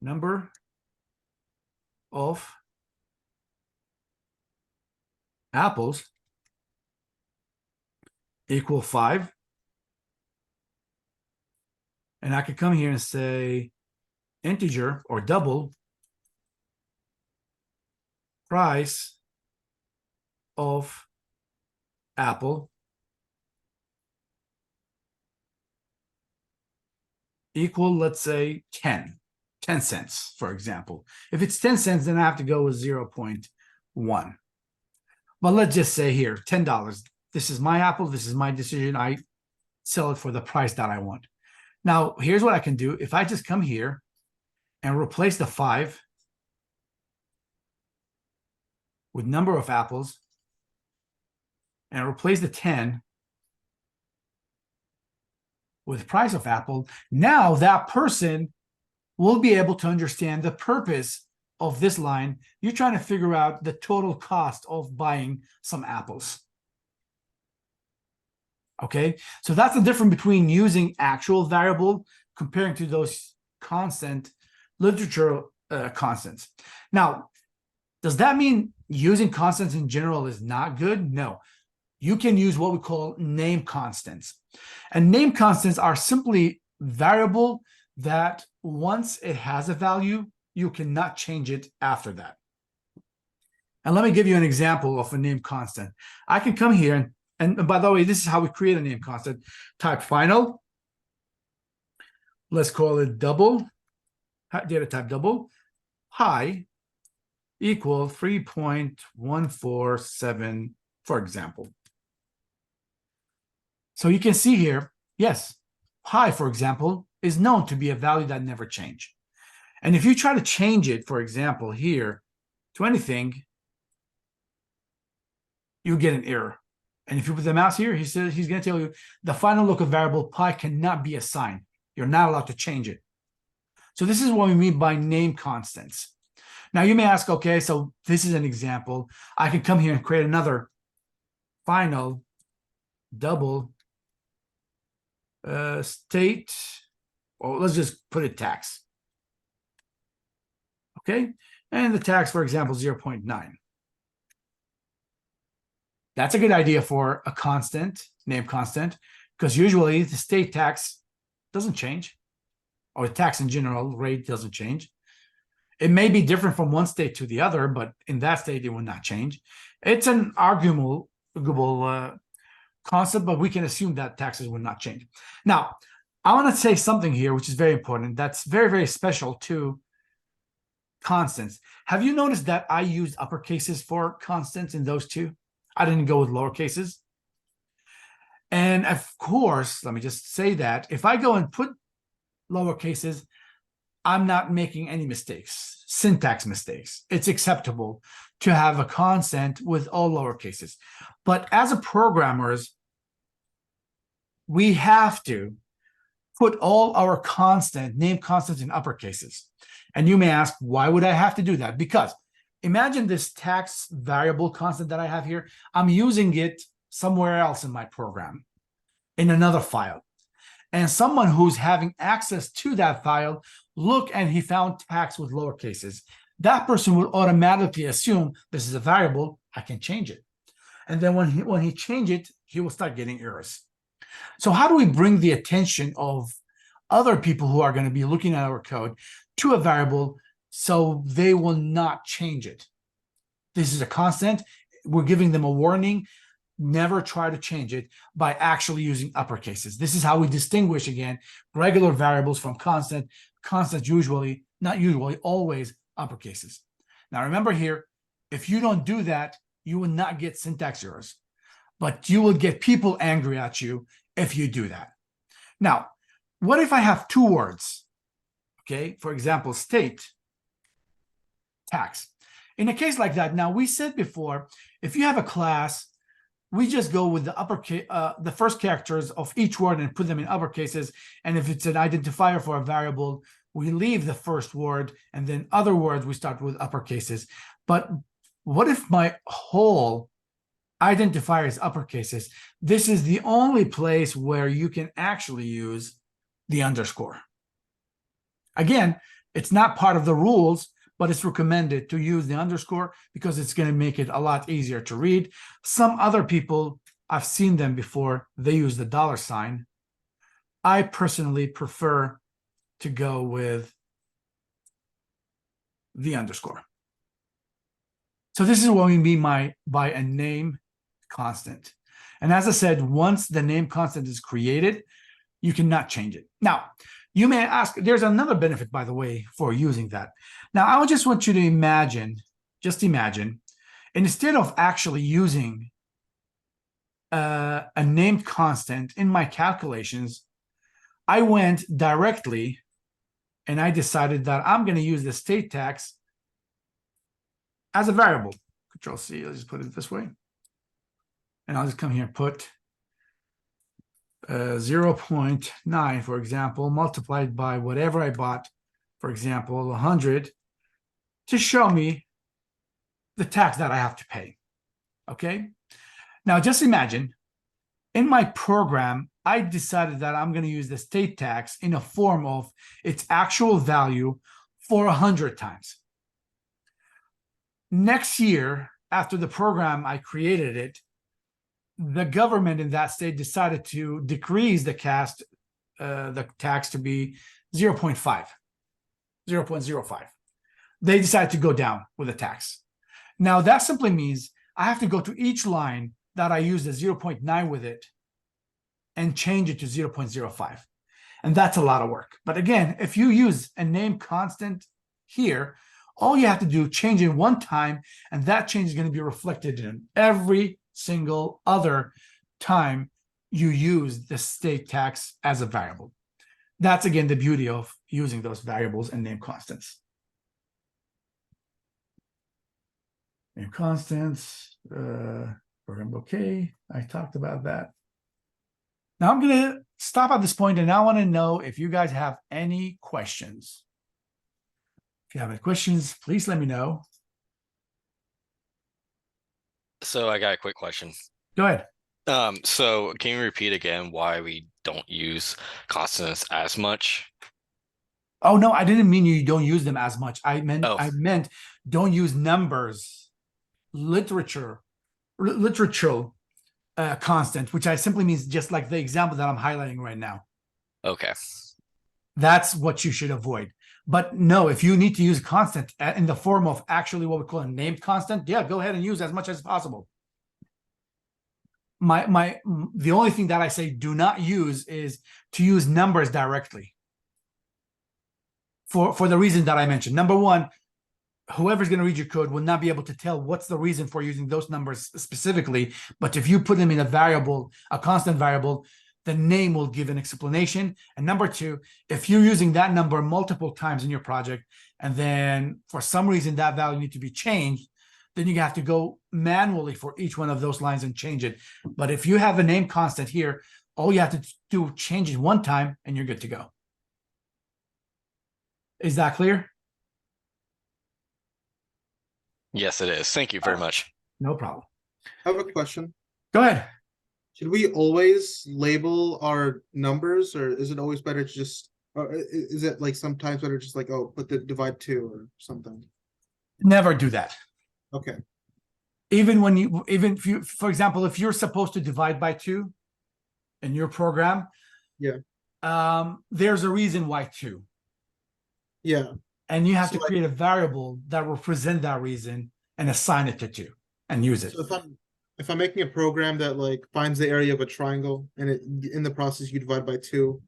number of apples equal 5. And I could come here and say integer or double price of apple equal, let's say, 10 cents, for example. If it's 10 cents, then I have to go with 0.1. But let's just say here, $10. This is my apple. This is my decision. I sell it for the price that I want. Now, here's what I can do. If I just come here and replace the 5 with number of apples and replace the 10 with price of apple, now that person will be able to understand the purpose of this line. You're trying to figure out the total cost of buying some apples. Okay, so that's the difference between using actual variable comparing to those constant literature constants. Now, does that mean using constants in general is not good? No. You can use what we call name constants. And name constants are simply variable that once it has a value, you cannot change it after that. And let me give you an example of a name constant. I can come here and by the way, this is how we create a name constant. Type final. Let's call it double. Data type double. Pi equal 3.147 for example. So you can see here, yes, pi, for example, is known to be a value that never changes. And if you try to change it, for example, here to anything, you get an error. And if you put the mouse here, he says he's going to tell you the final local variable pi cannot be assigned. You're not allowed to change it. So this is what we mean by name constants. Now you may ask, okay, so this is an example. I can come here and create another final double state, or let's just put it tax. Okay, and the tax, for example, 0.9. That's a good idea for a constant, name constant, because usually the state tax doesn't change, or the tax in general rate doesn't change. It may be different from one state to the other, but in that state, it will not change. It's an arguable concept, but we can assume that taxes will not change. Now, I want to say something here, which is very important. That's very, very special to constants. Have you noticed that I used upper cases for constants in those two? I didn't go with lower cases. And of course, let me just say that if I go and put lower cases, I'm not making any mistakes, syntax mistakes. It's acceptable to have a constant with all lower cases. But as a programmers, we have to put all our constant, name constants in upper cases. And you may ask, why would I have to do that? Because imagine this tax variable constant that I have here. I'm using it somewhere else in my program, in another file. And someone who's having access to that file, look, and he found tax with lower cases. That person will automatically assume this is a variable, I can change it. And then when he change it, he will start getting errors. So how do we bring the attention of other people who are going to be looking at our code to a variable so they will not change it? This is a constant. We're giving them a warning. Never try to change it by actually using upper cases. This is how we distinguish, again, regular variables from constant. Constants usually, not usually, always upper cases. Now remember here, if you don't do that, you will not get syntax errors, but you will get people angry at you if you do that. Now, what if I have two words? Okay, for example, state, tax. In a case like that, now we said before, if you have a class, we just go with the first characters of each word and put them in upper cases. And if it's an identifier for a variable, we leave the first word, and then other words we start with upper cases. But what if my whole identifier is upper cases? This is the only place where you can actually use the underscore. Again, it's not part of the rules, but it's recommended to use the underscore because it's going to make it a lot easier to read. Some other people, I've seen them before, they use the $sign. I personally prefer to go with the underscore. So this is what we mean by a name constant. And as I said, once the name constant is created, you cannot change it. Now, you may ask, there's another benefit, by the way, for using that. Now, I just want you to imagine, just imagine, instead of actually using a named constant in my calculations, I went directly and I decided that I'm going to use the state tax as a variable. Control C, let's just put it this way. And I'll just come here and put 0.9, for example, multiplied by whatever I bought, for example, 100, to show me the tax that I have to pay. Okay? Now, just imagine, in my program, I decided that I'm going to use the state tax in a form of its actual value for 100 times. Next year, after the program I created it, the government in that state decided to decrease the tax to be 0.5, 0.05. They decided to go down with the tax. Now, that simply means I have to go to each line that I use the 0.9 with it and change it to 0.05. And that's a lot of work. But again, if you use a name constant here, all you have to do, change it one time, and that change is going to be reflected in every single other time you use the state tax as a variable. That's again the beauty of using those variables and name constants. Name constants, program okay. I talked about that. Now I'm gonna stop at this point, and I want to know if you guys have any questions. If you have any questions, please let me know. So I got a quick question. Go ahead. So can you repeat again why we don't use constants as much? Oh no, I didn't mean you don't use them as much. I meant Oh. I meant don't use numbers, literature constant, which I simply means just like the example that I'm highlighting right now. Okay. That's what you should avoid. But no, if you need to use constant in the form of actually what we call a named constant, yeah, go ahead and use as much as possible. The only thing that I say do not use is to use numbers directly. For the reason that I mentioned. Number one, whoever's going to read your code will not be able to tell what's the reason for using those numbers specifically. But if you put them in a variable, a constant variable, the name will give an explanation. And number two, if you're using that number multiple times in your project, and then for some reason that value needs to be changed, then you have to go manually for each one of those lines and change it. But if you have a name constant here, all you have to do, change it one time, and you're good to go. Is that clear? Yes, it is. Thank you very much. No problem. I have a question. Go ahead. Should we always label our numbers, or is it always better to just, or is it like sometimes better just like, oh, put the divide 2 or something? Never do that. Okay. Even if you, for example, if you're supposed to divide by 2 in your program, Yeah. There's a reason why 2. Yeah. And you have So to like- create a variable that will present that reason and assign it to 2 and use it. So if I'm making a program that like finds the area of a triangle and it in the process you divide by 2,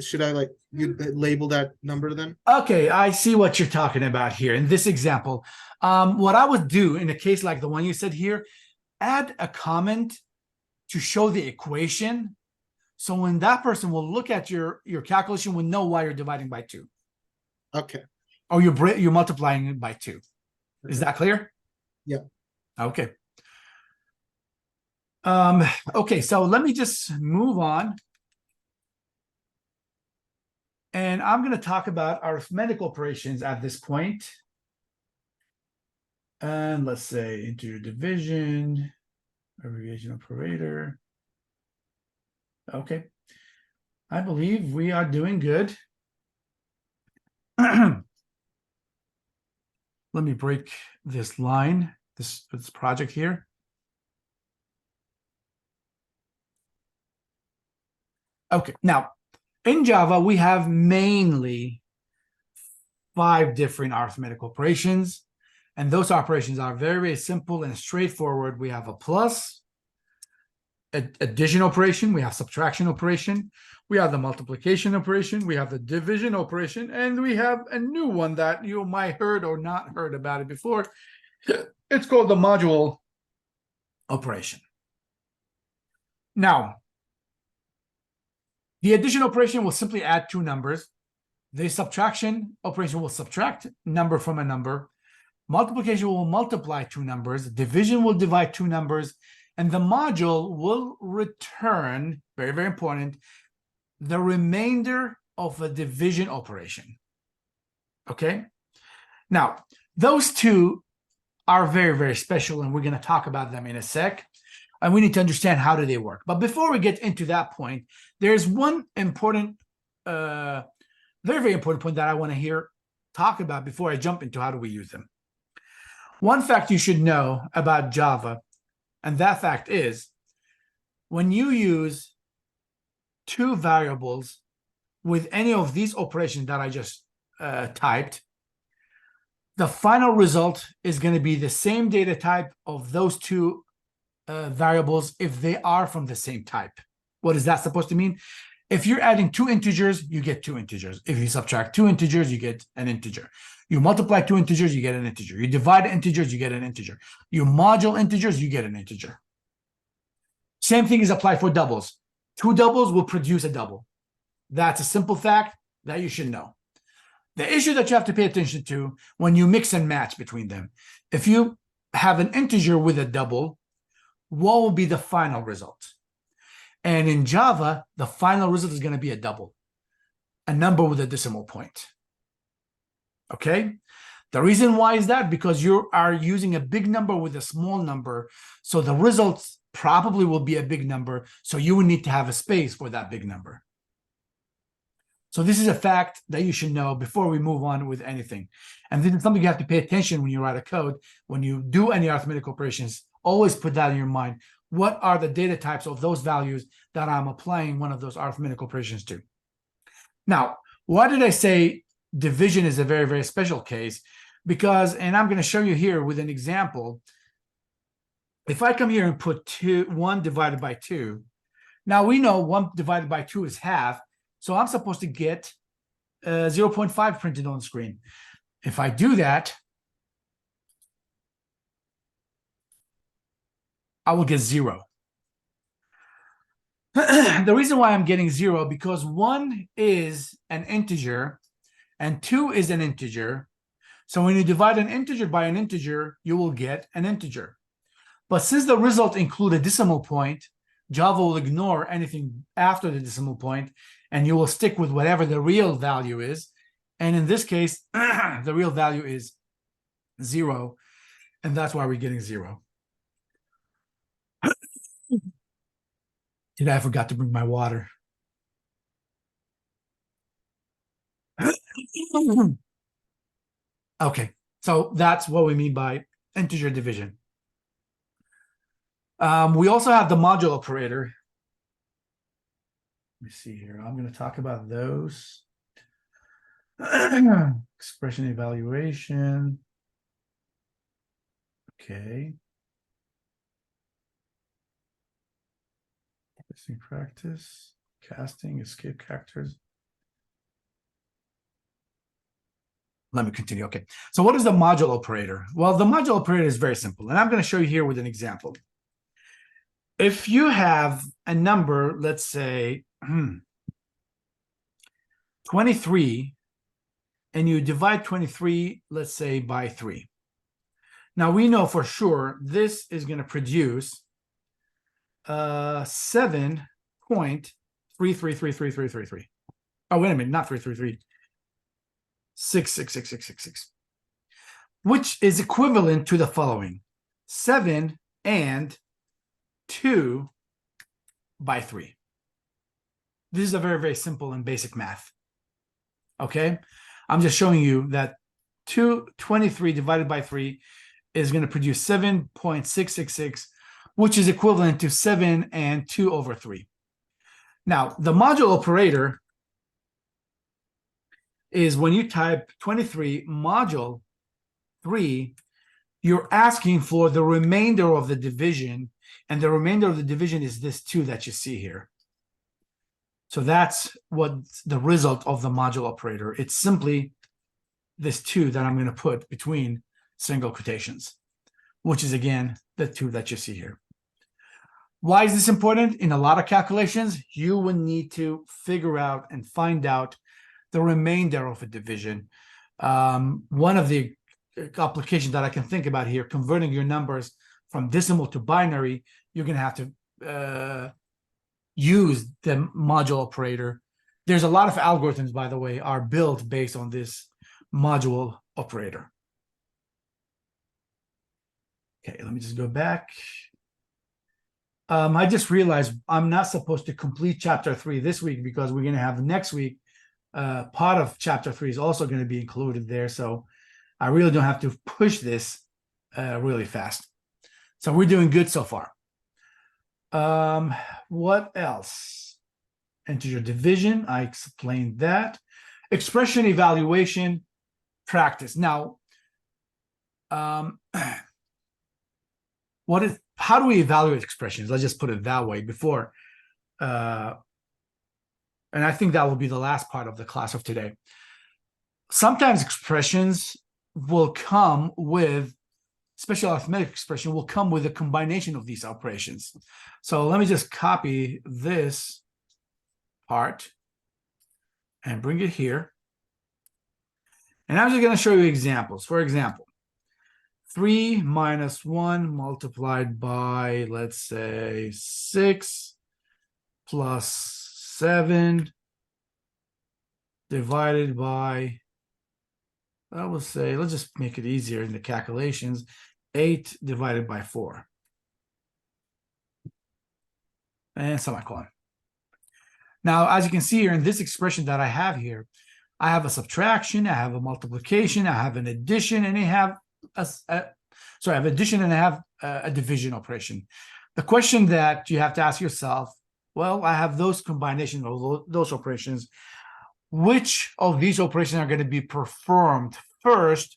should I like you label that number then? Okay, I see what you're talking about here in this example. What I would do in a case like the one you said here, add a comment to show the equation. So when that person will look at your calculation, will know why you're dividing by 2. Okay. Or you're multiplying it by 2. Is that clear? Yeah. Okay. Okay, so let me just move on. And I'm going to talk about arithmetic operations at this point. And let's say integer division, abbreviation operator. Okay. I believe we are doing good. Let me break this line, this project here. Okay, now in Java, we have mainly 5 different arithmetic operations, and those operations are very, very simple and straightforward. We have a plus, addition operation, we have subtraction operation, we have the multiplication operation, we have the division operation, and we have a new one that you might heard or not heard about it before. It's called the module operation. Now, the addition operation will simply add 2 numbers. The subtraction operation will subtract number from a number. Multiplication will multiply 2 numbers. Division will divide 2 numbers. And the module will return, very, very important, the remainder of a division operation. Okay? Now, those 2 are very, very special, and we're going to talk about them in a sec. And we need to understand how do they work. But before we get into that point, there's one important, very, very important point that I want to talk about before I jump into how do we use them. One fact you should know about Java, and that fact is when you use 2 variables with any of these operations that I just typed, the final result is going to be the same data type of those 2 variables if they are from the same type. What is that supposed to mean? If you're adding 2 integers, you get 2 integers. If you subtract 2 integers, you get an integer. You multiply 2 integers, you get an integer. You divide integers, you get an integer. You module integers, you get an integer. Same thing is applied for doubles. Two doubles will produce a double. That's a simple fact that you should know. The issue that you have to pay attention to when you mix and match between them. If you have an integer with a double, what will be the final result? And in Java, the final result is going to be a double, a number with a decimal point. Okay? The reason why is that because you are using a big number with a small number, so the results probably will be a big number, so you will need to have a space for that big number. So this is a fact that you should know before we move on with anything. And this is something you have to pay attention when you write a code. When you do any arithmetic operations, always put that in your mind. What are the data types of those values that I'm applying one of those arithmetic operations to? Now, why did I say division is a very, very special case? Because, and I'm going to show you here with an example, if I come here and put 1 divided by 2, now we know 1 divided by 2 is half, so I'm supposed to get 0.5 printed on the screen. If I do that, I will get 0. The reason why I'm getting 0, because 1 is an integer and 2 is an integer. So when you divide an integer by an integer, you will get an integer. But since the result includes a decimal point, Java will ignore anything after the decimal point, and you will stick with whatever the real value is. And in this case, the real value is 0, and that's why we're getting 0. I forgot to bring my water. Okay, so that's what we mean by integer division. We also have the module operator. Let me see here. I'm going to talk about those. Expression evaluation. Okay. Practice, casting, escape characters. Let me continue. Okay. So what is the module operator? Well, the module operator is very simple, and I'm going to show you here with an example. If you have a number, let's say 23, and you divide 23, let's say, by 3. Now, we know for sure this is going to produce 7.333333. Oh, wait a minute, not 333. 6666666, which is equivalent to the following: 7 and 2 by 3. This is a very, very simple and basic math. Okay, I'm just showing you that 23 divided by 3 is going to produce 7.666, which is equivalent to 7 and 2 over 3. Now, the module operator is when you type 23 module 3, you're asking for the remainder of the division, and the remainder of the division is this 2 that you see here. So that's what the result of the module operator. It's simply this 2 that I'm going to put between single quotations, which is, again, the 2 that you see here. Why is this important? In a lot of calculations, you will need to figure out and find out the remainder of a division. One of the applications that I can think about here, converting your numbers from decimal to binary, you're going to have to use the module operator. There's a lot of algorithms, by the way, are built based on this module operator. Okay, let me just go back. I just realized I'm not supposed to complete chapter 3 this week because we're going to have next week. Part of chapter 3 is also going to be included there. So I really don't have to push this really fast. So we're doing good so far. What else? Integer division, I explained that. Expression evaluation, practice. Now, how do we evaluate expressions? Let's just put it that way before. And I think that will be the last part of the class of today. Sometimes expressions will come with special arithmetic expression will come with a combination of these operations. So let me just copy this part and bring it here. And I'm just going to show you examples. For example, 3 minus 1 multiplied by, let's say, 6 plus 7 divided by, I will say, let's just make it easier in the calculations, 8 divided by 4. And semicolon. Now, as you can see here in this expression that I have here, I have a subtraction, I have a multiplication, I have an addition, and I have I have addition and I have a division operation. The question that you have to ask yourself, well, I have those combinations of those operations. Which of these operations are going to be performed first,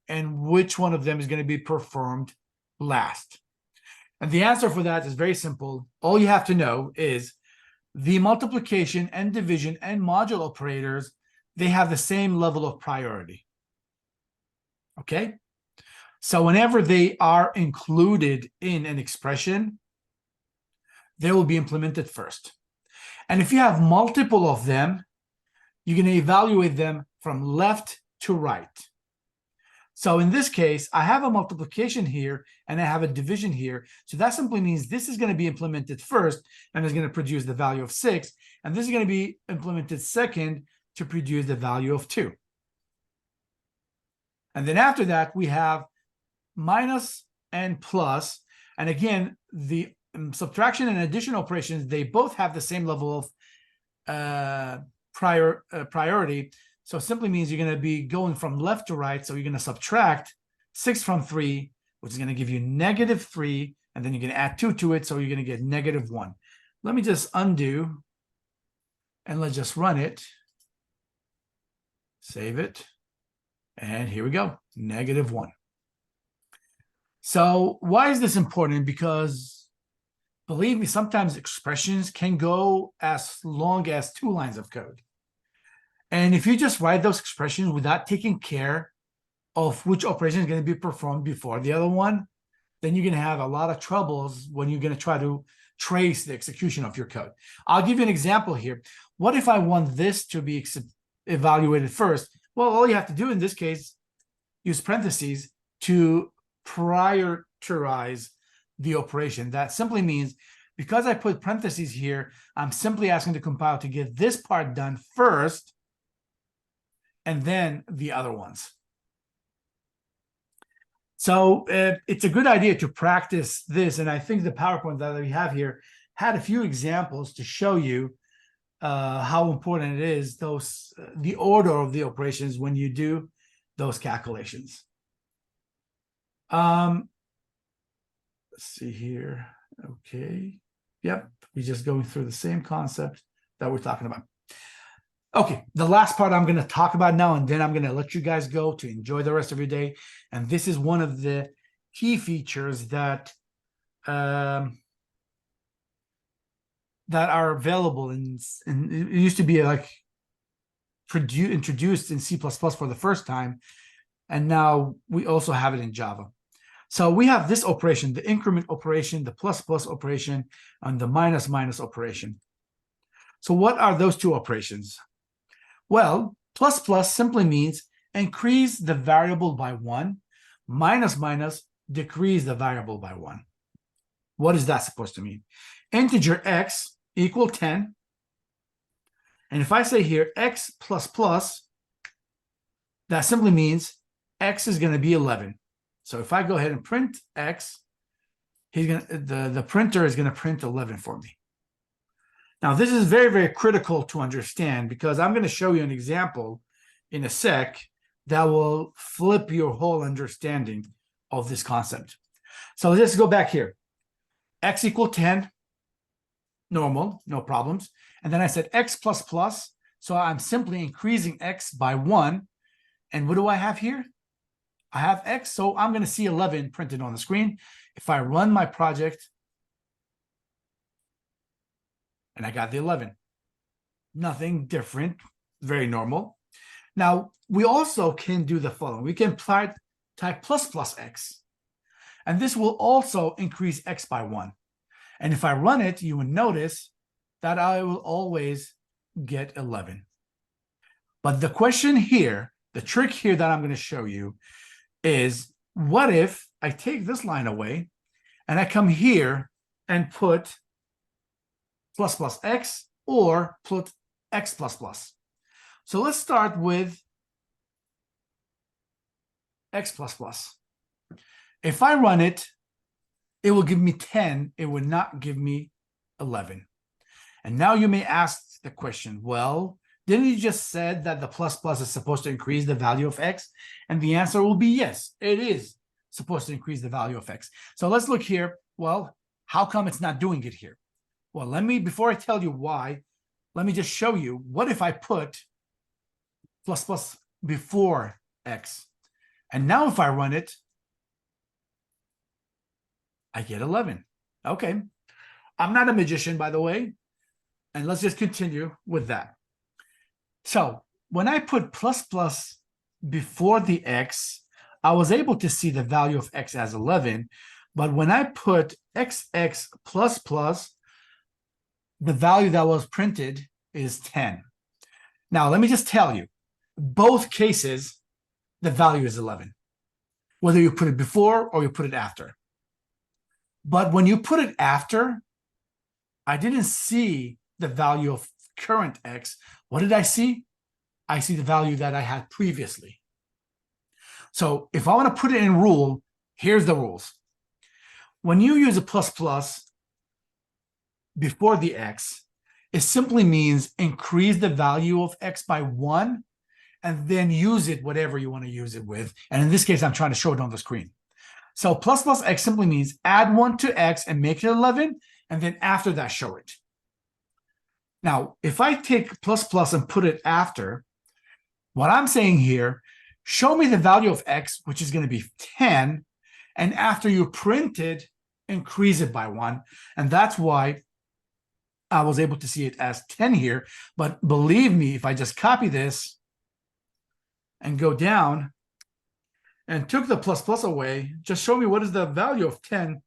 and which one of them is going to be performed last? And the answer for that is very simple. All you have to know is the multiplication and division and modulo operators, they have the same level of priority. Okay? So whenever they are included in an expression, they will be implemented first. And if you have multiple of them, you're going to evaluate them from left to right. So in this case, I have a multiplication here and I have a division here. So that simply means this is going to be implemented first and is going to produce the value of 6. And this is going to be implemented second to produce the value of 2. And then after that, we have minus and plus. And again, the subtraction and addition operations, they both have the same level of priority. So it simply means you're going to be going from left to right. So you're going to subtract 6 from 3, which is going to give you -3. And then you're going to add 2 to it. So you're going to get -1. Let me just undo. And let's just run it. Save it. And here we go. -1. So why is this important? Because believe me, sometimes expressions can go as long as 2 lines of code. And if you just write those expressions without taking care of which operation is going to be performed before the other one, then you're going to have a lot of troubles when you're going to try to trace the execution of your code. I'll give you an example here. What if I want this to be evaluated first? Well, all you have to do in this case, use parentheses to prioritize the operation. That simply means because I put parentheses here, I'm simply asking the compiler to get this part done first and then the other ones. So it's a good idea to practice this. And I think the PowerPoint that we have here had a few examples to show you how important it is, the order of the operations when you do those calculations. Let's see here. Okay. Yep. We're just going through the same concept that we're talking about. Okay. The last part I'm going to talk about now, and then I'm going to let you guys go to enjoy the rest of your day. And this is one of the key features that that are available in it used to be like introduced in C++ for the first time. And now we also have it in Java. So we have this operation, the increment operation, the plus plus operation, and the minus minus operation. So what are those two operations? Well, plus plus simply means increase the variable by 1, minus minus decrease the variable by 1. What is that supposed to mean? Integer x equal 10. And if I say here x plus plus, that simply means x is going to be 11. So if I go ahead and print x, the printer is going to print 11 for me. Now, this is very, very critical to understand because I'm going to show you an example in a sec that will flip your whole understanding of this concept. So let's go back here. X equal 10, normal, no problems. And then I said x plus plus. So I'm simply increasing x by 1. And what do I have here? I have x, so I'm going to see 11 printed on the screen. If I run my project, and I got the 11. Nothing different, very normal. Now, we also can do the following. We can type plus plus x. And this will also increase x by 1. And if I run it, you will notice that I will always get 11. But the question here, the trick here that I'm going to show you is, what if I take this line away and I come here and put plus plus x or put x plus plus. So let's start with x plus plus. If I run it, it will give me 10. It would not give me 11. And now you may ask the question, well, didn't you just said that the plus plus is supposed to increase the value of x? And the answer will be yes, it is supposed to increase the value of x. So let's look here. Well, how come it's not doing it here? Well, before I tell you why, let me just show you, what if I put plus plus before x? And now if I run it, I get 11. Okay. I'm not a magician, by the way. And let's just continue with that. So when I put plus plus before the x, I was able to see the value of x as 11. But when I put xx plus plus, the value that was printed is 10. Now, let me just tell you, both cases, the value is 11, whether you put it before or you put it after. But when you put it after, I didn't see the value of current x. What did I see? I see the value that I had previously. So if I want to put it in rule, here's the rules. When you use a plus plus before the x, it simply means increase the value of x by 1 and then use it whatever you want to use it with. And in this case, I'm trying to show it on the screen. So plus plus x simply means add 1 to x and make it 11, and then after that, show it. Now, if I take plus plus and put it after, what I'm saying here, show me the value of x, which is going to be 10, and after you print it, increase it by 1. And that's why I was able to see it as 10 here. But believe me, if I just copy this and go down and took the plus plus away, just show me what is the value of 10,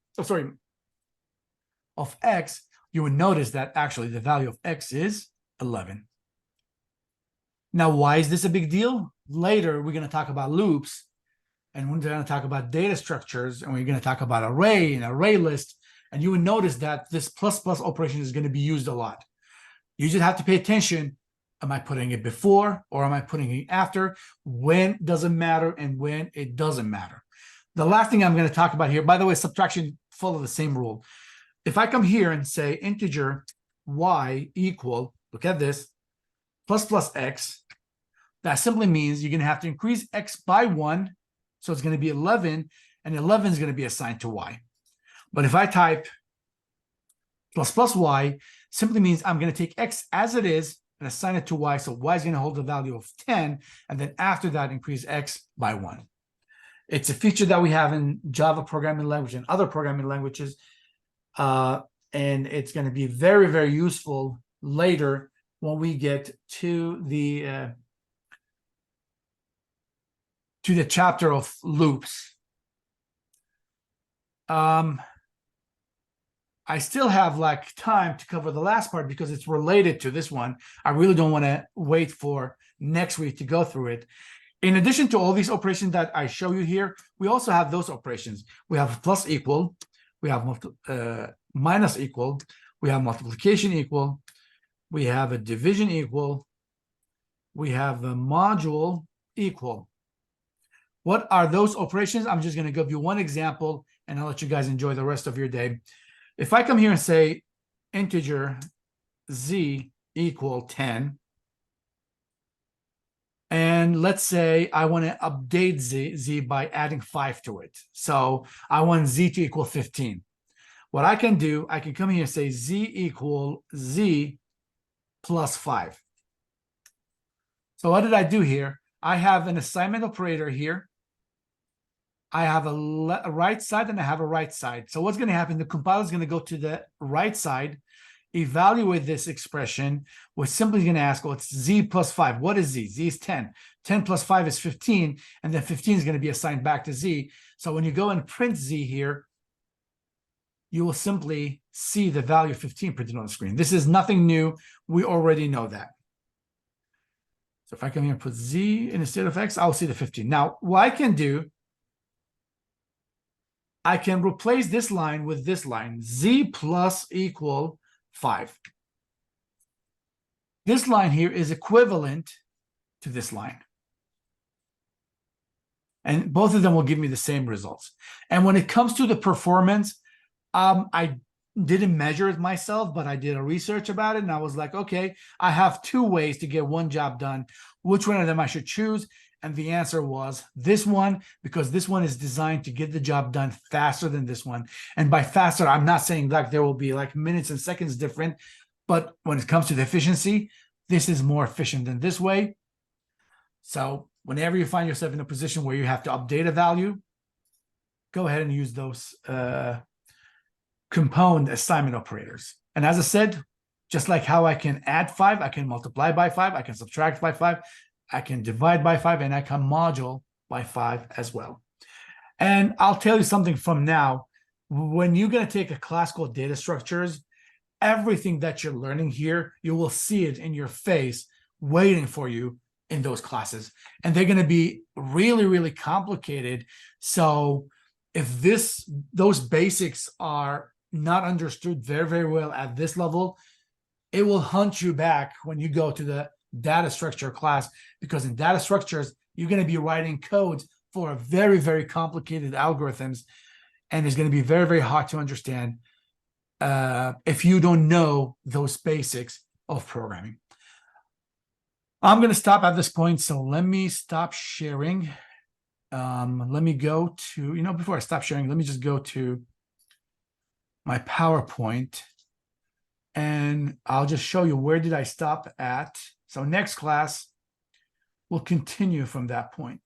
of x, you would notice that actually the value of x is 11. Now, why is this a big deal? Later, we're going to talk about loops, and we're going to talk about data structures, and we're going to talk about array and array list, and you would notice that this plus plus operation is going to be used a lot. You just have to pay attention. Am I putting it before or am I putting it after? When doesn't matter and when it doesn't matter. The last thing I'm going to talk about here, by the way, subtraction follow the same rule. If I come here and say integer y equal, look at this, plus plus x, that simply means you're going to have to increase x by 1. So it's going to be 11, and 11 is going to be assigned to y. But if I type plus plus y, simply means I'm going to take x as it is and assign it to y. So y is going to hold the value of 10, and then after that, increase x by 1. It's a feature that we have in Java programming language and other programming languages. And it's going to be very, very useful later when we get to the chapter of loops. I still have like time to cover the last part because it's related to this one. I really don't want to wait for next week to go through it. In addition to all these operations that I show you here, we also have those operations. We have plus equal, we have minus equal, we have multiplication equal, we have a division equal, we have a module equal. What are those operations? I'm just going to give you one example, and I'll let you guys enjoy the rest of your day. If I come here and say integer z equal 10, and let's say I want to update z by adding 5 to it. So I want z to equal 15. What I can do, I can come here and say z equal z plus 5. So what did I do here? I have an assignment operator here. I have a right side and I have a right side. So what's going to happen? The compiler is going to go to the right side, evaluate this expression, which simply is going to ask, well, it's z plus 5. What is z? Z is 10. 10 plus 5 is 15, and then 15 is going to be assigned back to Z. So when you go and print Z here, you will simply see the value of 15 printed on the screen. This is nothing new. We already know that. So if I come here and put Z instead of X, I'll see the 15. Now, what I can do, I can replace this line with this line, Z plus equal 5. This line here is equivalent to this line. And both of them will give me the same results. And when it comes to the performance, I didn't measure it myself, but I did a research about it. And I was like, okay, I have 2 ways to get one job done. Which one of them I should choose? And the answer was this one, because this one is designed to get the job done faster than this one. And by faster, I'm not saying like there will be like minutes and seconds different, but when it comes to the efficiency, this is more efficient than this way. So whenever you find yourself in a position where you have to update a value, go ahead and use those component assignment operators. And as I said, just like how I can add 5, I can multiply by 5, I can subtract by 5, I can divide by 5, and I can module by 5 as well. And I'll tell you something from now. When you're going to take a class called data structures, everything that you're learning here, you will see it in your face waiting for you in those classes. And they're going to be really, really complicated. So if those basics are not understood very, very well at this level, it will hunt you back when you go to the data structure class, because in data structures, you're going to be writing codes for very, very complicated algorithms. And it's going to be very, very hard to understand if you don't know those basics of programming. I'm going to stop at this point. So let me stop sharing. Let me go to, before I stop sharing, let me just go to my PowerPoint and I'll just show you where did I stop at. So next class, we'll continue from that point.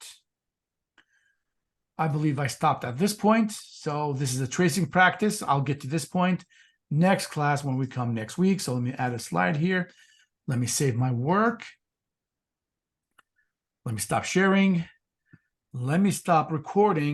I believe I stopped at this point. So this is a tracing practice. I'll get to this point next class when we come next week. So let me add a slide here. Let me save my work. Let me stop sharing. Let me stop recording.